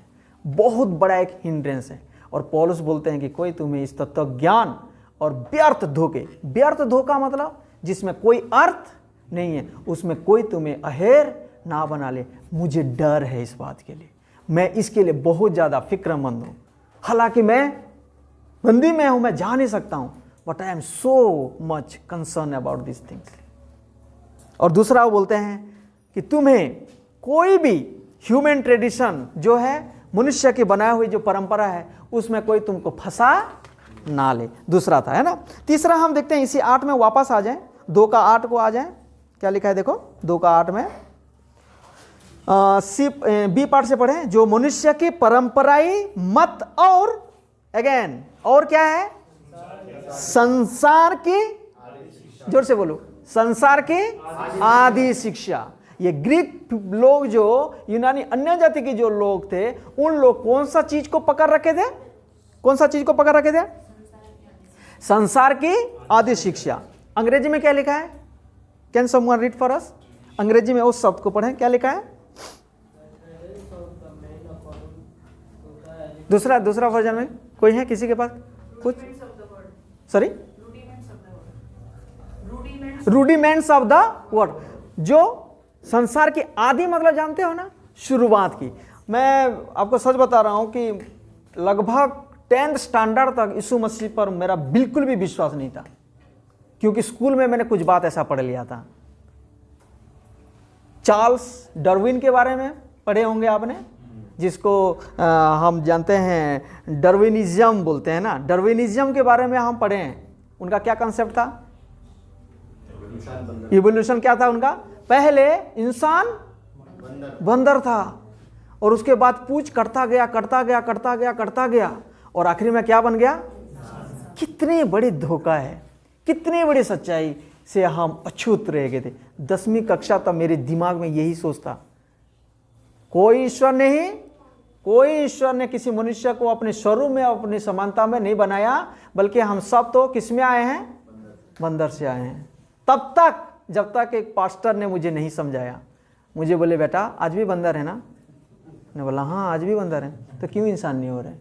S1: बहुत बड़ा एक हिंड्रेंस है। और पौलुस बोलते हैं कि कोई तुम्हें इस तत्व ज्ञान और व्यर्थ धोखे, व्यर्थ धोखा मतलब जिसमें कोई अर्थ नहीं है, उसमें कोई तुम्हें अहेर ना बना ले। मुझे डर है इस बात के लिए, मैं इसके लिए बहुत ज़्यादा फिक्रमंद हूँ। हालांकि मैं बंदी में हूँ, मैं जा नहीं सकता हूँ, but I am so much concern about this things. और दूसरा वो बोलते हैं कि तुम्हें कोई भी ह्यूमन ट्रेडिशन जो है मनुष्य की बनाई हुई जो परंपरा है उसमें कोई तुमको फंसा ना ले। दूसरा था, है ना। तीसरा हम देखते हैं इसी 8 में वापस आ जाएं, 2 का 8 को आ जाएं। क्या लिखा है देखो 2 का 8 में बी पार्ट से पढ़ें। जो मनुष्य की परंपराई मत और अगेन और क्या है, संसार की, जोर से बोलो, संसार की आदि शिक्षा। ये ग्रीक लोग जो यूनानी अन्य जाति के जो लोग थे, उन लोग कौन सा चीज को पकड़ रखे थे, कौन सा चीज को पकड़ रखे थे, संसार की आदि शिक्षा। अंग्रेजी में क्या लिखा है, कैन समवन रीड फॉर अस। अंग्रेजी में उस शब्द को पढ़ें, क्या लिखा है। दूसरा वर्जन में कोई है किसी के पास कुछ, sorry, rudiments of the word. जो संसार की आदि मतलब जानते हो ना, शुरुआत की। मैं आपको सच बता रहा हूं कि लगभग 10th स्टैंडर्ड तक यीशु मसीह पर मेरा बिल्कुल भी विश्वास नहीं था, क्योंकि स्कूल में मैंने कुछ बात ऐसा पढ़ लिया था। चार्ल्स डार्विन के बारे में पढ़े होंगे आपने, जिसको हम जानते हैं डार्विनिज्म बोलते हैं ना। डार्विनिज्म के बारे में हम पढ़े हैं। उनका क्या कंसेप्ट था, इवोल्यूशन क्या था उनका। पहले इंसान बंदर था और उसके बाद पूछ करता गया और आखिरी में क्या बन गया। कितनी बड़ी धोखा है, कितनी बड़ी सच्चाई से हम अछूत रह गए थे। 10वीं कक्षा तक मेरे दिमाग में यही सोचता, कोई ईश्वर ने किसी मनुष्य को अपने स्वरूप में, अपनी समानता में नहीं बनाया, बल्कि हम सब तो किस में आए हैं, बंदर से आए हैं। तब तक जब तक एक पास्टर ने मुझे नहीं समझाया, मुझे बोले बेटा आज भी बंदर है ना, मैंने बोला हाँ आज भी बंदर है, तो क्यों इंसान नहीं हो रहे।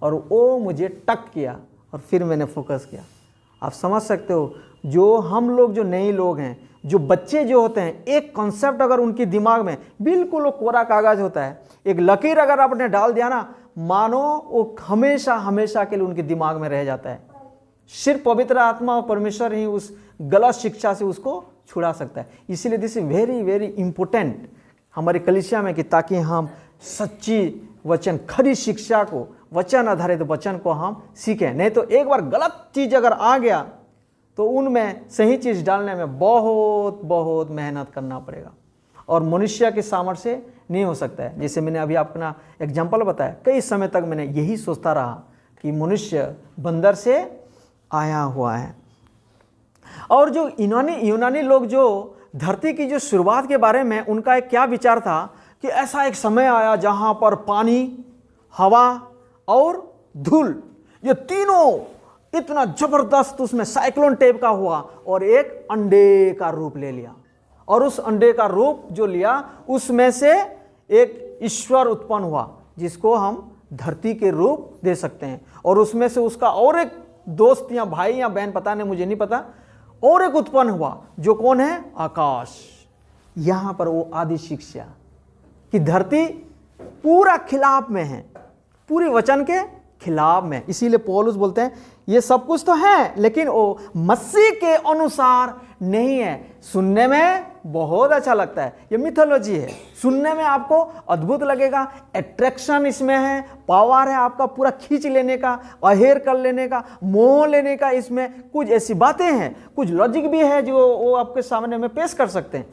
S1: और वो मुझे टक किया और फिर मैंने फोकस किया। आप समझ सकते हो, जो हम लोग जो नए लोग हैं, जो बच्चे जो होते हैं, एक कॉन्सेप्ट अगर उनके दिमाग में बिल्कुल वो कोरा कागज होता है, एक लकीर अगर आपने डाल दिया ना, मानो वो हमेशा हमेशा के लिए उनके दिमाग में रह जाता है। सिर्फ पवित्र आत्मा और परमेश्वर ही उस गलत शिक्षा से उसको छुड़ा सकता है। इसीलिए this is very very important हमारी कलीसिया में, कि ताकि हम सच्ची वचन, खरी शिक्षा को, वचन आधारित वचन को हम सीखें। नहीं तो एक बार गलत चीज अगर आ गया तो उनमें सही चीज डालने में बहुत बहुत मेहनत करना पड़ेगा, और मनुष्य के सामर्थ्य से नहीं हो सकता है। जैसे मैंने अभी अपना एग्जाम्पल बताया, कई समय तक मैंने यही सोचता रहा कि मनुष्य बंदर से आया हुआ है। और जो यूनानी लोग जो धरती की जो शुरुआत के बारे में उनका एक क्या विचार था कि ऐसा एक समय आया जहां पर पानी, हवा और धूल, ये तीनों इतना जबरदस्त उसमें साइक्लोन टाइप का हुआ और एक अंडे का रूप ले लिया। और उस अंडे का रूप जो लिया, उसमें से एक ईश्वर उत्पन्न हुआ जिसको हम धरती के रूप दे सकते हैं। और उसमें से उसका और एक दोस्त या भाई या बहन, पता नहीं, मुझे नहीं पता, और एक उत्पन्न हुआ जो कौन है, आकाश। यहां पर वो आदि शिक्षा कि धरती पूरा खिलाफ में है, पूरी वचन के खिलाफ में। इसीलिए पौलुस बोलते हैं ये सब कुछ तो है, लेकिन वो मसीह के अनुसार नहीं है। सुनने में बहुत अच्छा लगता है, ये मिथोलॉजी है, सुनने में आपको अद्भुत लगेगा, अट्रैक्शन इसमें है, पावर है आपका पूरा खींच लेने का, अहेर कर लेने का, मोह लेने का। इसमें कुछ ऐसी बातें हैं, कुछ लॉजिक भी है जो वो आपके सामने में पेश कर सकते हैं।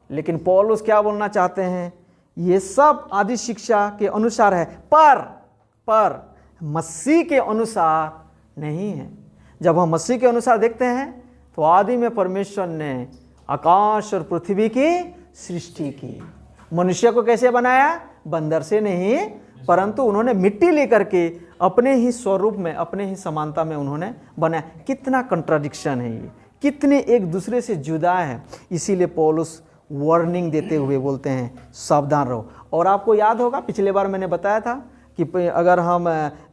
S1: लेकिन पौलुस क्या बोलना चाहते हैं, ये सब आदि शिक्षा के अनुसार है, पर मसीह के अनुसार नहीं है। जब हम मसीह के अनुसार देखते हैं तो आदि में परमेश्वर ने आकाश और पृथ्वी की सृष्टि की। मनुष्य को कैसे बनाया, बंदर से नहीं, परंतु उन्होंने मिट्टी लेकर के अपने ही स्वरूप में, अपने ही समानता में उन्होंने बनाया। कितना कंट्राडिक्शन है ये, कितने एक दूसरे से जुदा है। इसीलिए पौलुस वार्निंग देते हुए बोलते हैं सावधान रहो। और आपको याद होगा पिछले बार मैंने बताया था कि अगर हम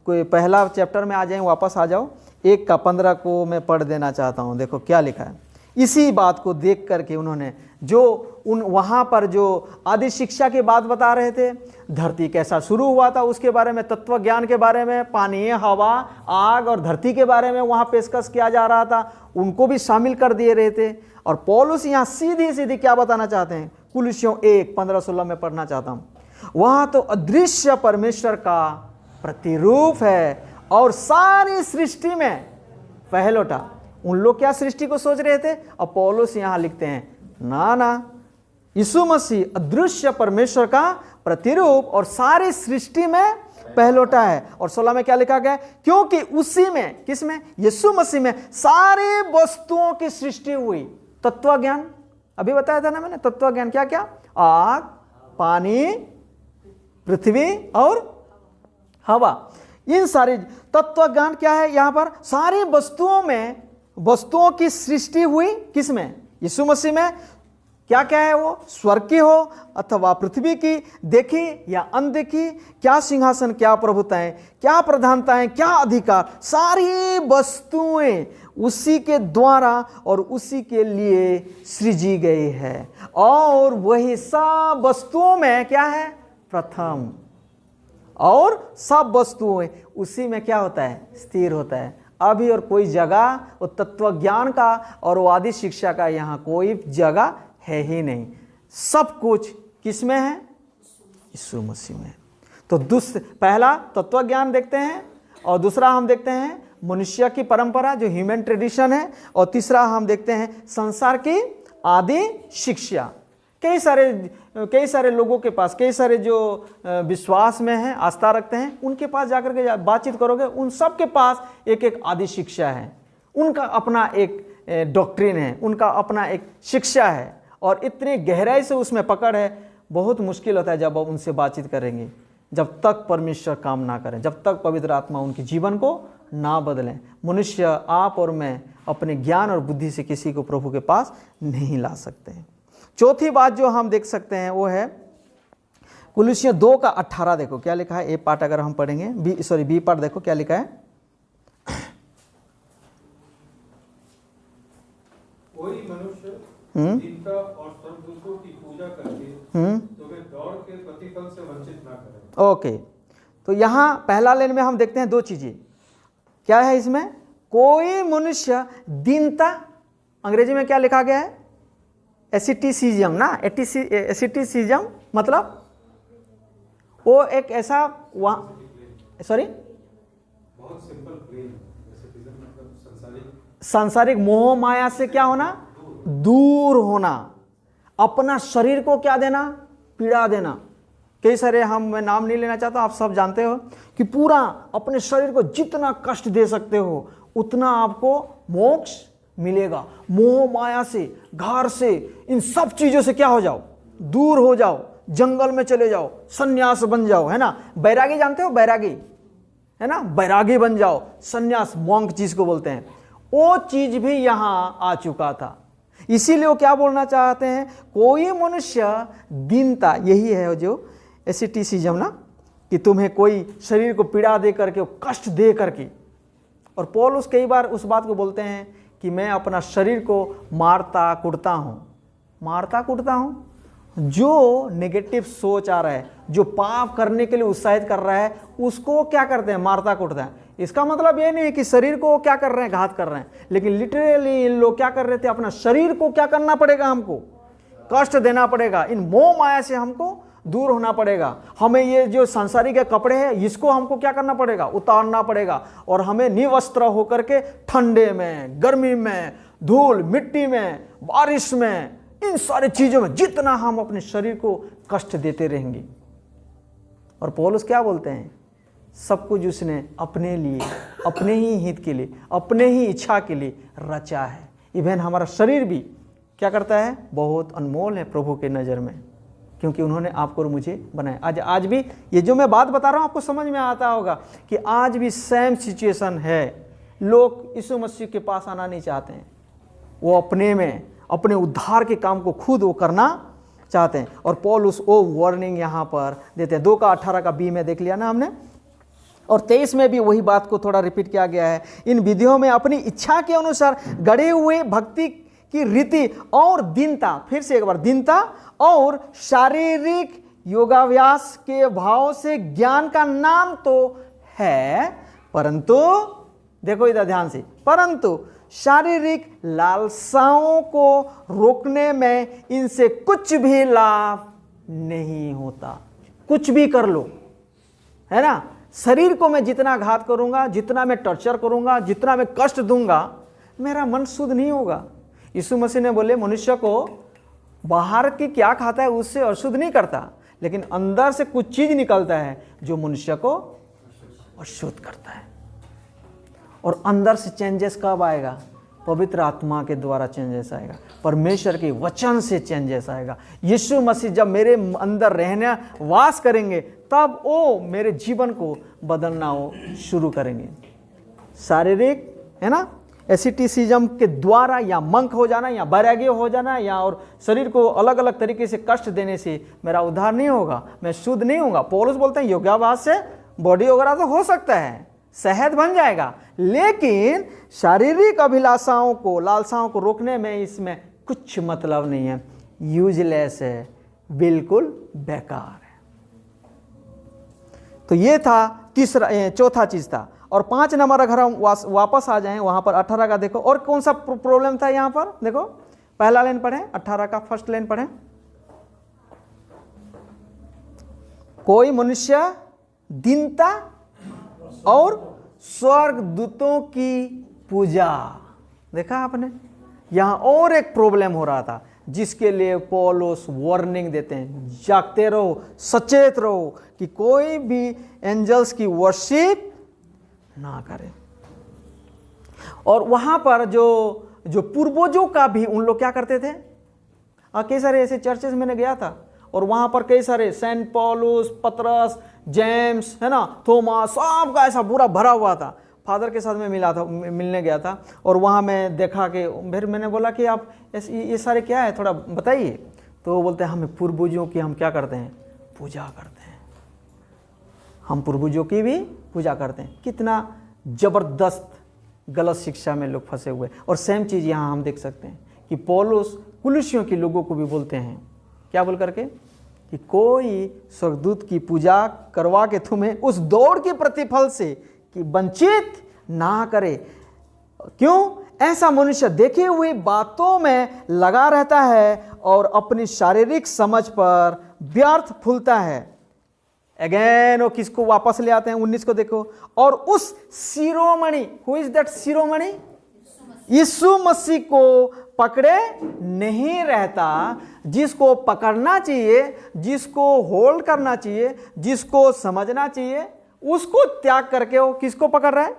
S1: कोई पहला चैप्टर में आ जाएं, वापस आ जाओ, 1:15 को मैं पढ़ देना चाहता हूं। देखो क्या लिखा है। इसी बात को देख करके उन्होंने जो वहाँ पर जो आदि शिक्षा की बात बता रहे थे, धरती कैसा शुरू हुआ था उसके बारे में, तत्व ज्ञान के बारे में, पानी, हवा, आग और धरती के बारे में वहाँ पेशकश किया जा रहा था, उनको भी शामिल कर दिए रहे थे। और पौलुस यहाँ सीधी सीधी क्या बताना चाहते हैं, कुलुस्सियों 1:15-16 में पढ़ना चाहता हूँ। वह तो अदृश्य परमेश्वर का प्रतिरूप है और सारी सृष्टि में पहलौठा। उन लोग क्या सृष्टि को सोच रहे थे? अब पौलुस यहां लिखते हैं ना, यीशु मसीह अदृश्य परमेश्वर का प्रतिरूप और सारी सृष्टि में पहलौठा है। और 16 में क्या लिखा गया? क्योंकि उसी में, किसमें? यीशु मसीह में सारी वस्तुओं की सृष्टि हुई। तत्व ज्ञान अभी बताया था ना मैंने, तत्व ज्ञान क्या क्या? आग, पानी, पृथ्वी और हवा। इन सारे तत्व ज्ञान क्या है? यहां पर सारी वस्तुओं में, वस्तुओं की सृष्टि हुई किसमें? यीशु मसीह में। क्या क्या है वो? स्वर्ग की हो अथवा पृथ्वी की, देखी या अनदेखी, क्या सिंहासन, क्या प्रभुताएं, क्या प्रधानताएं, क्या अधिकार, सारी वस्तुएं उसी के द्वारा और उसी के लिए सृजी गई है। और वही सब वस्तुओं में क्या है? प्रथम। और सब वस्तुएं उसी में क्या होता है? स्थिर होता है। अभी और कोई जगह वो तत्व ज्ञान का और वो आदि शिक्षा का यहाँ कोई जगह है ही नहीं। सब कुछ किस में है? यीशु मसीह में। तो पहला तत्व ज्ञान देखते हैं, और दूसरा हम देखते हैं मनुष्य की परंपरा जो ह्यूमन ट्रेडिशन है, और तीसरा हम देखते हैं संसार की आदि शिक्षा। कई सारे लोगों के पास, कई सारे जो विश्वास में हैं, आस्था रखते हैं, उनके पास जाकर के बातचीत करोगे, उन सब के पास एक एक आदि शिक्षा है, उनका अपना एक डॉक्ट्रिन है, उनका अपना एक शिक्षा है, और इतनी गहराई से उसमें पकड़ है। बहुत मुश्किल होता है जब आप उनसे बातचीत करेंगे, जब तक परमेश्वर काम ना करें, जब तक पवित्र आत्मा उनके जीवन को ना बदलें। मनुष्य, आप और मैं अपने ज्ञान और बुद्धि से किसी को प्रभु के पास नहीं ला सकते हैं। चौथी बात जो हम देख सकते हैं वो है कुलुस्सियों 2:18। देखो क्या लिखा है। ए पार्ट अगर हम पढ़ेंगे, बी पार्ट देखो क्या लिखा है।
S4: कोई मनुष्य दीनता और स्वर्गदूतों की पूजा करके तुम्हें दौड़ के प्रतिफल से वंचित ना करे।
S1: ओके, तो यहाँ पहला लाइन में हम देखते हैं दो चीजें। क्या है इसमें? कोई मनुष्य दीनता, अंग्रेजी में क्या लिखा गया है? एसिटिसिज्म ना, एसिटिसिज्म मतलब वो एक ऐसा
S4: बहुत सिंपल प्लेन, मतलब
S1: सांसारिक मोह माया से क्या होना? दूर होना। अपना शरीर को क्या देना? पीड़ा देना। कई सारे, मैं नाम नहीं लेना चाहता, आप सब जानते हो कि पूरा अपने शरीर को जितना कष्ट दे सकते हो उतना आपको मोक्ष मिलेगा। मोह माया से, घर से, इन सब चीजों से क्या हो जाओ? दूर हो जाओ, जंगल में चले जाओ, सन्यास बन जाओ, है ना। बैरागी जानते हो? बैरागी, है ना, बैरागी बन जाओ, सन्यास, मॉन्क जिसको बोलते हैं। वो चीज भी यहां आ चुका था। इसीलिए वो क्या बोलना चाहते हैं? कोई मनुष्य दीनता, यही है जो एसिटिसिज्म ना, कि तुम्हें कोई शरीर को पीड़ा दे करके, कष्ट दे करके। और पौलुस कई बार उस बात को बोलते हैं कि मैं अपना शरीर को मारता कुटता हूँ। जो नेगेटिव सोच आ रहा है, जो पाप करने के लिए उत्साहित कर रहा है, उसको क्या करते हैं? मारता कुटता है। इसका मतलब ये नहीं है कि शरीर को क्या कर रहे हैं? घात कर रहे हैं, लेकिन लिटरली इन लोग क्या कर रहे थे? अपना शरीर को क्या करना पड़ेगा? हमको कष्ट देना पड़ेगा। इन मोह माया से हमको दूर होना पड़ेगा। हमें ये जो सांसारिक कपड़े हैं, इसको हमको क्या करना पड़ेगा? उतारना पड़ेगा। और हमें निवस्त्र होकर के ठंडे में, गर्मी में, धूल मिट्टी में, बारिश में, इन सारी चीजों में जितना हम अपने शरीर को कष्ट देते रहेंगे। और पौलुस क्या बोलते हैं? सब कुछ उसने अपने लिए, अपने ही हित के लिए, अपने ही इच्छा के लिए रचा है। इवन हमारा शरीर भी क्या करता है? बहुत अनमोल है प्रभु के नज़र में, क्योंकि उन्होंने आपको और मुझे बनाया। आज भी ये जो मैं बात बता रहा हूँ आपको समझ में आता होगा कि आज भी सेम सिचुएशन है। लोग यीशु मसीह के पास आना नहीं चाहते हैं, वो अपने में, अपने उद्धार के काम को खुद वो करना चाहते हैं। और पौलुस वो वार्निंग यहाँ पर देते हैं। 2:18 बी में देख लिया ना हमने, और 23 में भी वही बात को थोड़ा रिपीट किया गया है। इन विधियों में अपनी इच्छा के अनुसार गढ़े हुए भक्ति की रीति और दीनता, फिर से एक बार, दीनता और शारीरिक योगाभ्यास के भाव से ज्ञान का नाम तो है, परंतु देखो इधर ध्यान से, परंतु शारीरिक लालसाओं को रोकने में इनसे कुछ भी लाभ नहीं होता। कुछ भी कर लो, है ना। शरीर को मैं जितना घात करूंगा, जितना मैं टॉर्चर करूंगा, जितना मैं कष्ट दूंगा, मेरा मन शुद्ध नहीं होगा। यीशु मसीह ने बोले मनुष्य को बाहर की क्या खाता है उससे अशुद्ध नहीं करता, लेकिन अंदर से कुछ चीज निकलता है जो मनुष्य को अशुद्ध करता है। और अंदर से चेंजेस कब आएगा? पवित्र आत्मा के द्वारा चेंजेस आएगा, परमेश्वर के वचन से चेंजेस आएगा। यीशु मसीह जब मेरे अंदर रहने वास करेंगे तब वो मेरे जीवन को बदलना वो शुरू करेंगे। शारीरिक, है ना, एसिटिसिज्म के द्वारा या मंक हो जाना या वैराग्य हो जाना या और शरीर को अलग अलग तरीके से कष्ट देने से मेरा उद्धार नहीं होगा, मैं शुद्ध नहीं होगा। पौलुस बोलते हैं योगाभ्यास से बॉडी वगैरह तो हो सकता है, सेहत बन जाएगा, लेकिन शारीरिक अभिलाषाओं को, लालसाओं को रोकने में इसमें कुछ मतलब नहीं है, यूजलेस है, बिल्कुल बेकार है। तो ये था चौथा चीज था। और 5 नंबर अगर हम वापस आ जाएं वहां पर 18 का देखो, और कौन सा प्रॉब्लम था यहां पर? देखो पहला लाइन पढ़ें, 18 का फर्स्ट लाइन पढ़ें। कोई मनुष्य दीनता और स्वर्गदूतों की पूजा। देखा आपने, यहां और एक प्रॉब्लम हो रहा था जिसके लिए पौलुस वार्निंग देते हैं, जागते रहो, सचेत रहो कि कोई भी एंजल्स की वर्शिप ना करे। और वहां पर जो पूर्वजों का भी उन लोग क्या करते थे, कई सारे ऐसे चर्चेस मैंने गया था और वहां पर कई सारे सेंट पॉलुस, पतरस, जेम्स, है ना, थॉमस, सबका ऐसा पूरा भरा हुआ था। फादर के साथ मैं मिलने गया था और वहाँ मैं देखा कि फिर मैंने बोला कि आप ये सारे क्या है, थोड़ा बताइए। तो वो बोलते हैं हमें पूर्वजों की हम क्या करते हैं, पूजा करते हैं, हम पूर्वजों की भी पूजा करते हैं। कितना ज़बरदस्त गलत शिक्षा में लोग फंसे हुए। और सेम चीज़ यहाँ हम देख सकते हैं कि पौलुस कुलिसियों के लोगों को भी बोलते हैं, क्या बोल करके, कि कोई स्वर्गदूत की पूजा करवा के तुम्हें उस दौड़ के प्रतिफल से कि वंचित ना करे। क्यों? ऐसा मनुष्य देखे हुए बातों में लगा रहता है और अपनी शारीरिक समझ पर व्यर्थ फूलता है। अगेन वो किसको वापस ले आते हैं, 19 को देखो। और उस शिरोमणि, हु इज दैट शिरोमणि? यीशु मसीह को पकड़े नहीं रहता, जिसको पकड़ना चाहिए, जिसको होल्ड करना चाहिए, जिसको समझना चाहिए, उसको त्याग करके वो किसको पकड़ रहा है?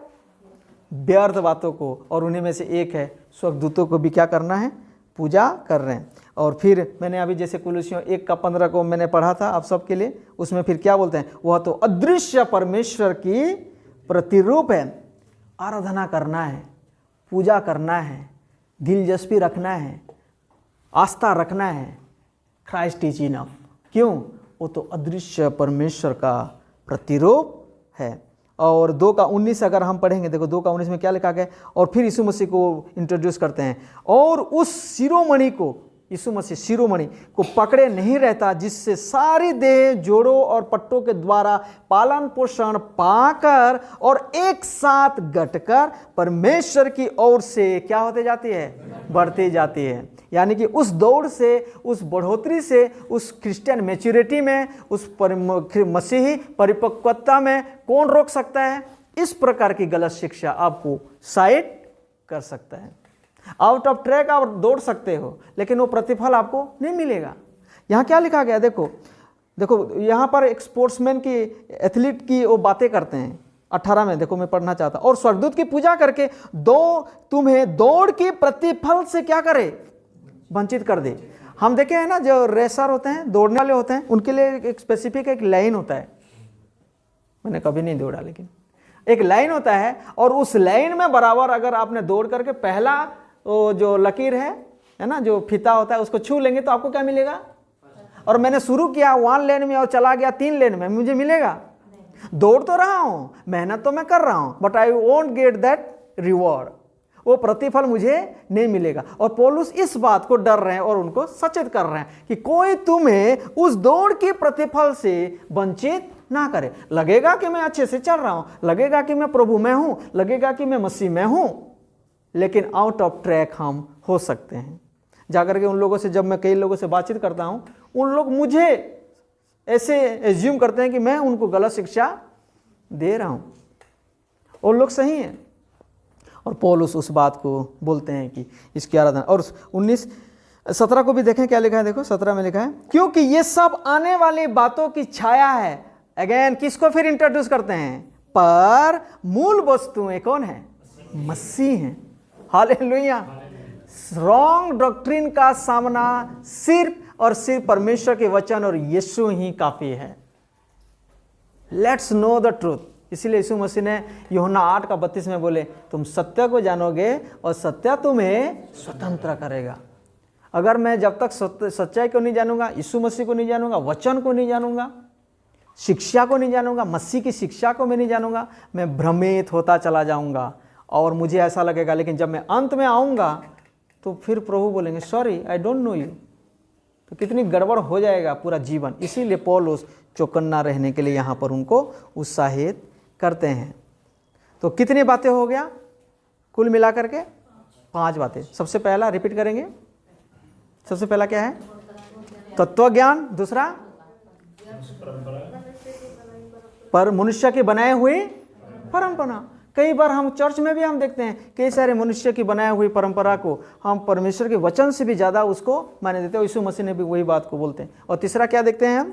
S1: व्यर्थ बातों को। और उन्हीं में से एक है स्वर्गदूतों को भी क्या करना है, पूजा कर रहे हैं। और फिर मैंने अभी जैसे कुलुसियों 1 का 15 को मैंने पढ़ा था आप सबके लिए, उसमें फिर क्या बोलते हैं, वह तो अदृश्य परमेश्वर की प्रतिरूप है। आराधना करना है, पूजा करना है, दिलचस्पी रखना है, आस्था रखना है, क्राइस्ट इज इनफ। क्यों? वो तो अदृश्य परमेश्वर का प्रतिरूप है। और 2 का 19 अगर हम पढ़ेंगे, देखो 2 का 19 में क्या लिखा गया, और फिर यीशु मसीह को इंट्रोड्यूस करते हैं। और उस शिरोमणि को, यीशु मसीह शिरोमणि को पकड़े नहीं रहता, जिससे सारी देह जोड़ों और पट्टों के द्वारा पालन पोषण पाकर और एक साथ गटकर परमेश्वर की ओर से क्या होते जाती है, बढ़ती जाती है। यानी कि उस दौड़ से, उस बढ़ोतरी से, उस क्रिश्चियन मैच्योरिटी में, उस मसीही परिपक्वता में कौन रोक सकता है? इस प्रकार की गलत शिक्षा आपको साइड कर सकता है। आउट ऑफ ट्रैक आप दौड़ सकते हो, लेकिन वो प्रतिफल आपको नहीं मिलेगा। यहाँ क्या लिखा गया, देखो देखो यहाँ पर एक स्पोर्ट्समैन की, एथलीट की वो बातें करते हैं। 18 में देखो, मैं पढ़ना चाहता हूँ। और स्वर्गदूत की पूजा करके तुम्हें दौड़ के प्रतिफल से क्या करे, वंचित कर दे। हम देखे हैं ना, जो रेसर होते हैं, दौड़ने वाले होते हैं, उनके लिए एक स्पेसिफिक एक लाइन होता है। मैंने कभी नहीं दौड़ा, लेकिन एक लाइन होता है, और उस लाइन में बराबर अगर आपने दौड़ करके पहला वो जो लकीर है ना, जो फीता होता है, उसको छू लेंगे तो आपको क्या मिलेगा? और मैंने शुरू किया 1 लेन में और चला गया 3 लेन में, मुझे मिलेगा? दौड़ तो रहा हूं, मेहनत तो मैं कर रहा हूं, but I won't get that reward. वो प्रतिफल मुझे नहीं मिलेगा। और पौलुस इस बात को डर रहे हैं और उनको सचेत कर रहे हैं कि कोई तुम्हें उस दौड़ के प्रतिफल से वंचित ना करे। लगेगा कि मैं अच्छे से चल रहा हूं, लगेगा कि मैं प्रभु में हूं, लगेगा कि मैं मसीह में हूं, लेकिन आउट ऑफ ट्रैक हम हो सकते हैं। जाकर के उन लोगों से, जब मैं कई लोगों से बातचीत करता हूं, उन लोग मुझे ऐसे एज्यूम करते हैं कि मैं उनको गलत शिक्षा दे रहा हूँ और लोग सही हैं। और पौलुस उस बात को बोलते हैं कि इसकी आराधना। और 19:17 को भी देखें क्या लिखा है, देखो 17 में लिखा है, क्योंकि ये सब आने वाली बातों की छाया है। अगेन किसको फिर इंट्रोड्यूस करते हैं, पर मूल वस्तुएं कौन है, मसीह हैं। हालेलुया। रॉन्ग डॉक्ट्रिन का सामना सिर्फ और सिर्फ परमेश्वर के वचन और यीशु ही काफी है। Let's know the truth. इसीलिए यीशु मसीह ने यूहन्ना 8:32 में बोले, तुम सत्य को जानोगे और सत्य तुम्हें स्वतंत्र करेगा। अगर मैं जब तक सच्चाई को नहीं जानूंगा, यीशु मसीह को नहीं जानूंगा, वचन को नहीं जानूंगा, शिक्षा को नहीं जानूंगा, मसीह की शिक्षा को मैं नहीं जानूंगा, मैं भ्रमित होता चला जाऊंगा और मुझे ऐसा लगेगा। लेकिन जब मैं अंत में आऊंगा तो फिर प्रभु बोलेंगे, sorry I don't know you. तो कितनी गड़बड़ हो जाएगा पूरा जीवन। इसीलिए पौलुस चौकन्ना रहने के लिए यहाँ पर उनको उत्साहित करते हैं। तो कितनी बातें हो गया कुल मिलाकर के, 5 बातें। सबसे पहला रिपीट करेंगे, सबसे पहला क्या है, तत्व ज्ञान। दूसरा, पर मनुष्य के बनाए हुए परंपरा। कई बार हम चर्च में भी हम देखते हैं कई सारे मनुष्य की बनाई हुई परंपरा को हम परमेश्वर के वचन से भी ज़्यादा उसको माने देते हैं। यीशु मसीह ने भी वही बात को बोलते हैं। और तीसरा क्या देखते हैं हम,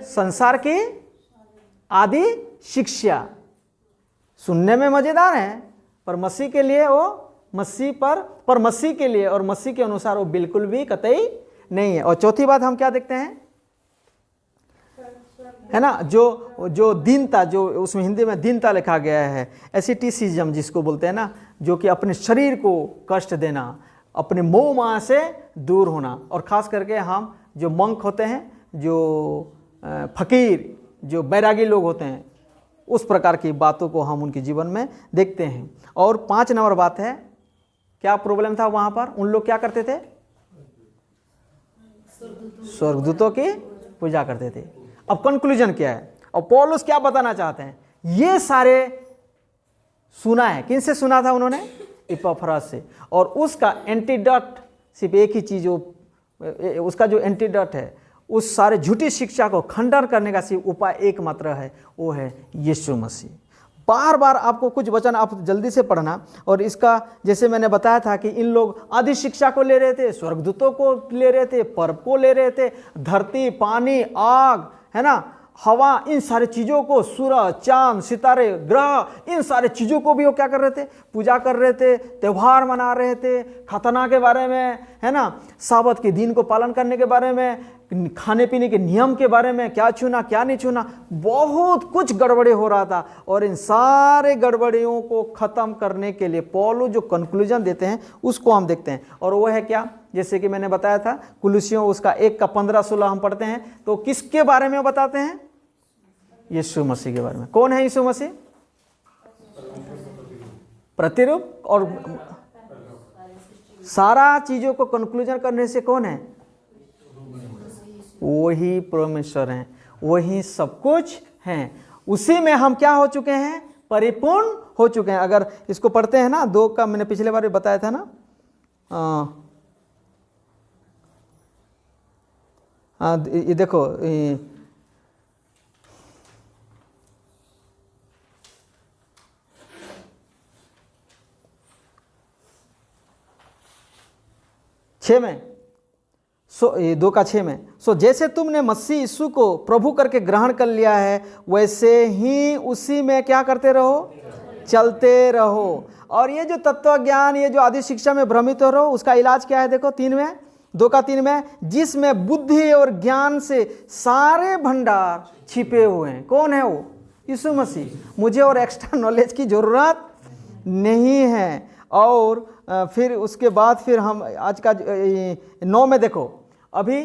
S1: संसार की आदि शिक्षा। सुनने में मजेदार है, पर मसीह के लिए वो मसीह पर मसीह के लिए और मसीह के अनुसार वो बिल्कुल भी कतई नहीं है। और चौथी बात हम क्या देखते हैं, है ना, जो दीनता, जो उसमें हिंदी में दीनता लिखा गया है, एसिटिसिज्म जिसको बोलते हैं ना, जो कि अपने शरीर को कष्ट देना, अपने मोह माया से दूर होना। और ख़ास करके हम जो मंक होते हैं, जो फकीर, जो बैरागी लोग होते हैं, उस प्रकार की बातों को हम उनके जीवन में देखते हैं। और 5 नंबर बात है, क्या प्रॉब्लम था वहाँ पर, उन लोग क्या करते थे, स्वर्गदूतों की पूजा करते थे। अब कंक्लूजन क्या है, और पौलुस क्या बताना चाहते हैं, ये सारे सुना है, किन से सुना था उन्होंने, इपफ्रास से। और उसका एंटीडोट सिर्फ एक ही चीज, उसका जो एंटीडोट है उस सारे झूठी शिक्षा को खंडन करने का सिर्फ उपाय एकमात्र है, वो है यीशु मसीह। बार बार आपको कुछ वचन आप जल्दी से पढ़ना। और इसका जैसे मैंने बताया था कि इन लोग आदि शिक्षा को ले रहे थे, स्वर्गदूतों को ले रहे थे, पर्व को ले रहे थे, धरती, पानी, आग, है ना, हवा, इन सारे चीज़ों को, सूरज, चांद, सितारे, ग्रह, इन सारे चीज़ों को भी वो क्या कर रहे थे, पूजा कर रहे थे, त्यौहार मना रहे थे, खतना के बारे में, है ना, साबत के दिन को पालन करने के बारे में, खाने पीने के नियम के बारे में, क्या छूना क्या नहीं छूना, बहुत कुछ गड़बड़ी हो रहा था। और इन सारे गड़बड़ियों को ख़त्म करने के लिए पौलुस जो कंक्लूजन देते हैं उसको हम देखते हैं। और वो है क्या, जैसे कि मैंने बताया था, कुलुसियों उसका 1:15-16 हम पढ़ते हैं तो किसके बारे में बताते हैं, यीशु मसीह के बारे में। कौन है यीशु मसीह, प्रतिरूप। और सारा चीज़ों को कंक्लूजन करने से कौन है, वही परमेश्वर हैं, वही सब कुछ हैं, उसी में हम क्या हो चुके हैं, परिपूर्ण हो चुके हैं। अगर इसको पढ़ते हैं ना, 2 का मैंने पिछले बार भी बताया था ना, ये देखो, छः में, 2:6 में, सो जैसे तुमने मसीह यीशु को प्रभु करके ग्रहण कर लिया है, वैसे ही उसी में क्या करते रहो, चलते रहो। और ये जो तत्व ज्ञान, ये जो आदि शिक्षा में भ्रमित हो रहो, उसका इलाज क्या है, देखो 3 में, 2:3 में, जिसमें बुद्धि और ज्ञान से सारे भंडार छिपे हुए हैं। कौन है वो, यीशु मसीह। मुझे और एक्स्ट्रा नॉलेज की जरूरत नहीं है। और फिर उसके बाद फिर हम आज का 9 में देखो, अभी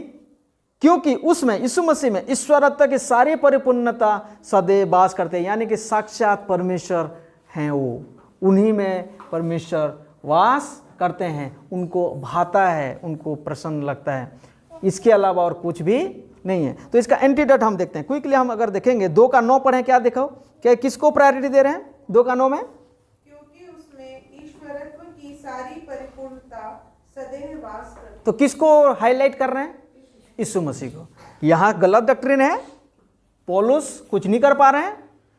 S1: क्योंकि उसमें यीशु मसीह में ईश्वरत्व की सारी परिपूर्णता सदैव वास करते हैं, यानी कि साक्षात परमेश्वर हैं वो, उन्हीं में परमेश्वर वास करते हैं, उनको भाता है, उनको प्रसन्न लगता है, इसके अलावा और कुछ भी नहीं है। तो इसका एंटीडोट हम देखते हैं क्विकली। हम अगर देखेंगे 2:9 पढ़ें, क्या देखो, क्या किसको प्रायोरिटी दे रहे हैं 2:9 में,
S2: सारी परिपूर्णता सदैव वास करती।
S1: तो किसको हाईलाइट कर रहे हैं, यीशु मसीह को। यहाँ गलत डॉक्ट्रिन है, पौलुस कुछ नहीं कर पा रहे हैं,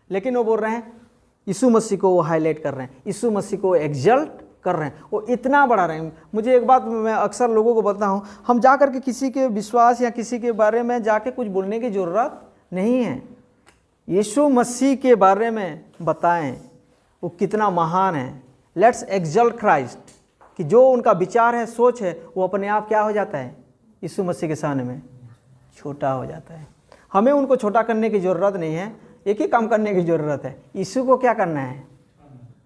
S1: लेकिन वो बोल रहे हैं यीशु मसीह को वो हाईलाइट कर रहे हैं, यीशु मसीह को एक्सल्ट कर रहे हैं, वो इतना बढ़ा रहे हैं। मुझे एक बात मैं अक्सर लोगों को बताता हूँ, हम जा कर के किसी के विश्वास या किसी के बारे में जाके कुछ बोलने की ज़रूरत नहीं है। यीशु मसीह के बारे में बताएं वो कितना महान है। लेट्स एक्सल्ट क्राइस्ट, कि जो उनका विचार है, सोच है, वो अपने आप क्या हो जाता है, यीशु मसीह के सामने में छोटा हो जाता है। हमें उनको छोटा करने की ज़रूरत नहीं है, एक ही काम करने की ज़रूरत है, यीशु को क्या करना है,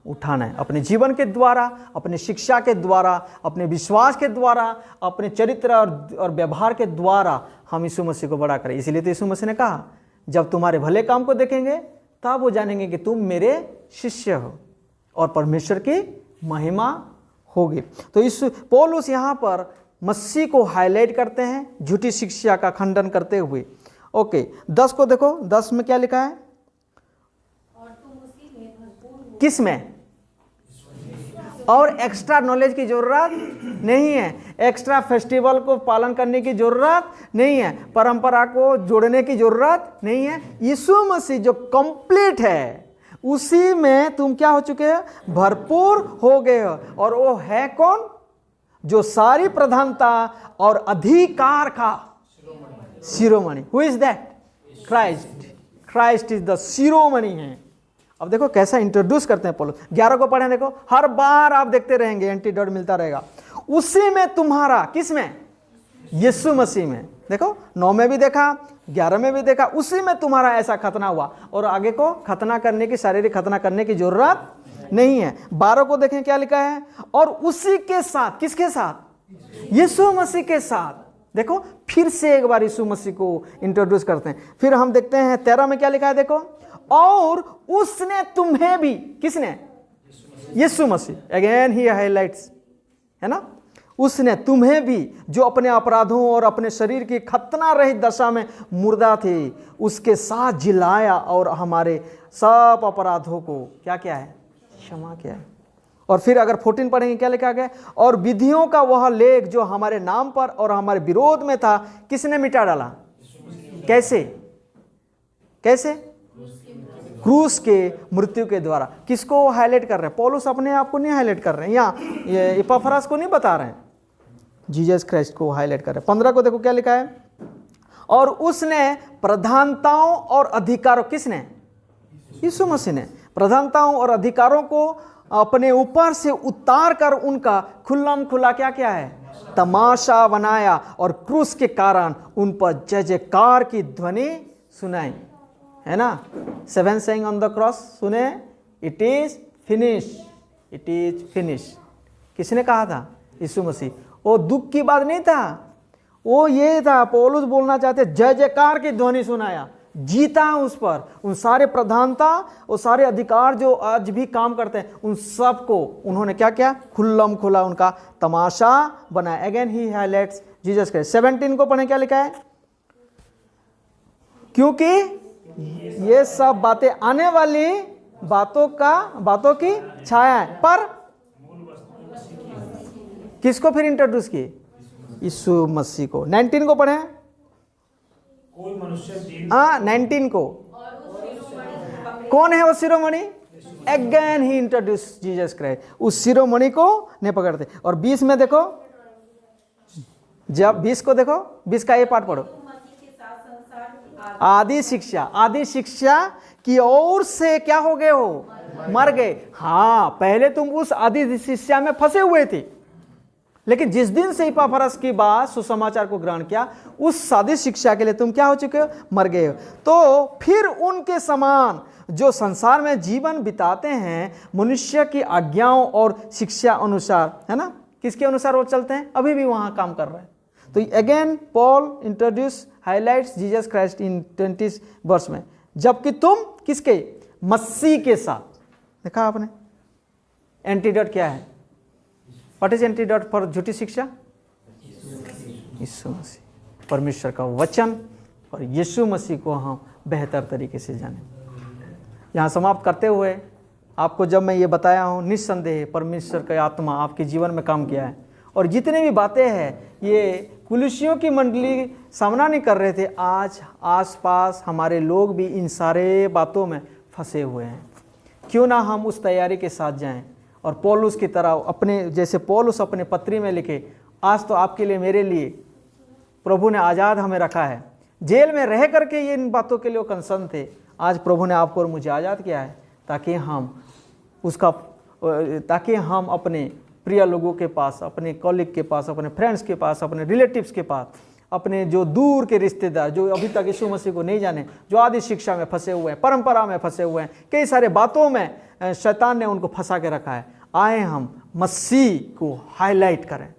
S1: उठाना है। अपने जीवन के द्वारा, अपने शिक्षा के द्वारा, अपने विश्वास के द्वारा, अपने चरित्र और व्यवहार के द्वारा हम यीशु मसीह को बड़ा करें। इसलिए तो यीशु मसीह ने कहा, जब तुम्हारे भले काम को देखेंगे तब वो जानेंगे कि तुम मेरे शिष्य हो और परमेश्वर की महिमा होगी। तो इस पौलुस यहाँ पर मसीह को हाईलाइट करते हैं, झूठी शिक्षा का खंडन करते हुए। ओके, 10 को देखो, 10 में क्या लिखा है,
S2: और तुम उसी में भरपूर हो।
S1: किस में, और एक्स्ट्रा नॉलेज की जरूरत नहीं है, एक्स्ट्रा फेस्टिवल को पालन करने की जरूरत नहीं है, परंपरा को जोड़ने की जरूरत नहीं है। यीशु मसीह जो कंप्लीट है उसी में तुम क्या हो चुके हो, भरपूर हो गए हो। और वो है कौन, जो सारी प्रधानता और अधिकार का शिरोमणि। Who is that, Christ. Christ is the शिरोमणि है। अब देखो कैसा इंट्रोड्यूस करते हैं पौलुस। 11 को पढ़ें, देखो हर बार आप देखते रहेंगे, एंटीडोट मिलता रहेगा। उसी में तुम्हारा, किस में, यीशु मसीह में। देखो 9 में भी देखा, 11 में भी देखा, उसी में तुम्हारा ऐसा खतना हुआ। और आगे को खतना करने की, शारीरिक खतना करने की जरूरत नहीं है। 12 को देखें क्या लिखा है, और उसी के साथ, किसके साथ, यीशु मसीह के साथ। देखो फिर से एक बार यीशु मसीह को इंट्रोड्यूस करते हैं। फिर हम देखते हैं 13 में क्या लिखा है, देखो, और उसने तुम्हें भी, किसने, यीशु मसीह। अगेन ही हाइलाइट्स, है ना, उसने तुम्हें भी, जो अपने अपराधों और अपने शरीर की खतना रहित दशा में मुर्दा थे, उसके साथ जिलाया और हमारे सब अपराधों को क्या किया है, क्षमा किया है। और फिर अगर 14 पढ़ेंगे क्या लिखा गया, और विधियों का वह लेख जो हमारे नाम पर और हमारे विरोध में था, किसने मिटा डाला, कैसे, कैसे, क्रूस के मृत्यु के द्वारा। किसको हाईलाइट कर रहे हैं, पौलुस अपने आप को नहीं हाईलाइट कर रहे हैं, यहाँ ये इपाफ्रास को नहीं बता रहे हैं, जीसस क्राइस्ट को हाईलाइट कर रहे हैं। 15 को देखो क्या लिखा है, और उसने प्रधानताओं और अधिकारों, किसने, यीशु मसीह ने प्रधानताओं और अधिकारों को अपने ऊपर से उतार कर उनका खुल्लम खुला क्या क्या है, तमाशा बनाया, और क्रूस के कारण उन पर जय जयकार की ध्वनि सुनाई, है ना। 7 सेइंग ऑन द क्रॉस सुने, it is finish, it is finish. किसने कहा था, यीशु मसीह। वो दुख की बात नहीं था, वो ये था, पौलुस बोलना चाहते जय जयकार की ध्वनि सुनाया, जीता उस पर, उन सारे प्रधानता और सारे अधिकार जो आज भी काम करते हैं, उन सब को उन्होंने क्या किया, खुल्लम खुला उनका तमाशा बनाया। अगेन ही हाइलाइट्स जीसस क्राइस्ट। 17 को पढ़ें क्या लिखा है, क्योंकि ये सब बातें आने वाली बातों की छाया है, पर किसको फिर इंट्रोड्यूस किए, यीशु मसीह को। 19 को पढ़ें,
S3: कोई मनुष्य दीन
S1: 19 को, कौन है वो शिरोमणि, अगेन ही इंट्रोड्यूस जीसस क्राइस्ट, उस शिरोमणि को नहीं पकड़ते। और 20 में देखो, जब 20 को देखो, 20 का ये पाठ पढ़ो, आदि शिक्षा की ओर से क्या हो गए हो, मर गए। हाँ, पहले तुम उस आदि शिक्षा में फंसे हुए थे, लेकिन जिस दिन से इपाफ्रास की बात सुसमाचार को ग्रहण किया, उस आदि शिक्षा के लिए तुम क्या हो चुके हो, मर गए हो। तो फिर उनके समान जो संसार में जीवन बिताते हैं, मनुष्य की आज्ञाओं और शिक्षा अनुसार, है ना, किसके अनुसार वो चलते हैं, अभी भी वहां काम कर रहे हैं। तो again Paul introduce highlights Jesus Christ in 20 वर्ष में, जबकि तुम किसके, मसीह के साथ। देखा आपने एंटीडोट क्या है, व्हाट इज एंटीडोट फॉर झूठी शिक्षा, यीशु मसीह, परमेश्वर का वचन और यीशु मसीह को हम बेहतर तरीके से जानें। यहाँ समाप्त करते हुए आपको जब मैं ये बताया हूँ, निस्संदेह परमेश्वर का आत्मा आपके जीवन में काम किया है, और जितनी भी बातें हैं ये कुलुसियों की मंडली सामना नहीं कर रहे थे, आज आसपास हमारे लोग भी इन सारे बातों में फंसे हुए हैं। क्यों ना हम उस तैयारी के साथ जाएं और पौलुस की तरह अपने, जैसे पौलुस अपने पत्री में लिखे, आज तो आपके लिए मेरे लिए प्रभु ने आज़ाद हमें रखा है। जेल में रह करके ये इन बातों के लिए वो कंसर्न थे, आज प्रभु ने आपको और मुझे आज़ाद किया है ताकि हम अपने प्रिय लोगों के पास, अपने कॉलीग के पास, अपने फ्रेंड्स के पास, अपने रिलेटिव्स के पास, अपने जो दूर के रिश्तेदार जो अभी तक यीशु मसीह को नहीं जाने, जो आदि शिक्षा में फंसे हुए हैं, परंपरा में फंसे हुए हैं, कई सारे बातों में शैतान ने उनको फंसा के रखा है, आए हम मसीह को हाईलाइट करें।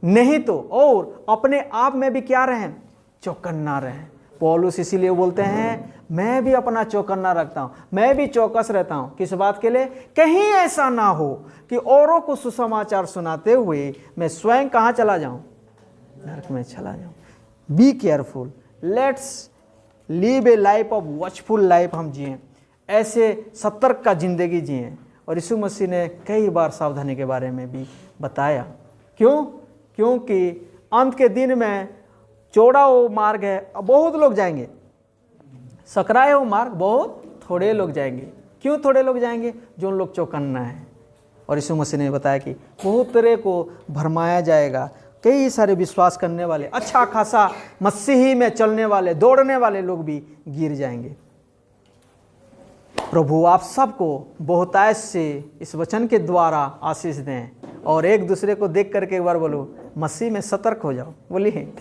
S1: नहीं तो और अपने आप में भी क्या रहें, चौकन्ना रहें। पौलुस इसीलिए बोलते हैं मैं भी अपना चौकन्ना रखता हूँ, मैं भी चौकस रहता हूँ। किस बात के लिए? कहीं ऐसा ना हो कि औरों को सुसमाचार सुनाते हुए मैं स्वयं कहाँ चला जाऊँ, नरक में चला जाऊँ। Be careful, let's live A life of watchful life. हम जिएं, ऐसे सतर्क का जिंदगी जिएं। और यीशु मसीह ने कई बार सावधानी के बारे में भी बताया। क्यों? क्योंकि अंत के दिन में चौड़ा वो मार्ग है, बहुत लोग जाएंगे, सकराए वो मार्ग, बहुत थोड़े लोग जाएंगे। क्यों थोड़े लोग जाएंगे? जो लोग चौकन्ना है। और यीशु मसीह ने बताया कि बहुत तरह को भरमाया जाएगा। कई सारे विश्वास करने वाले, अच्छा खासा मसीही में चलने वाले, दौड़ने वाले लोग भी गिर जाएंगे। प्रभु आप सबको बहुतायत से इस वचन के द्वारा आशीष दें और एक दूसरे को देख करके एक बार बोलो, मसीह में सतर्क हो जाओ। बोलिए,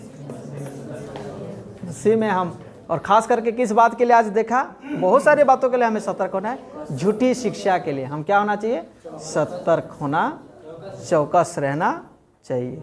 S1: मसीह में हम, और खास करके किस बात के लिए आज देखा, बहुत सारी बातों के लिए हमें सतर्क होना है। झूठी शिक्षा के लिए हम क्या होना चाहिए? सतर्क होना, चौकस रहना चाहिए।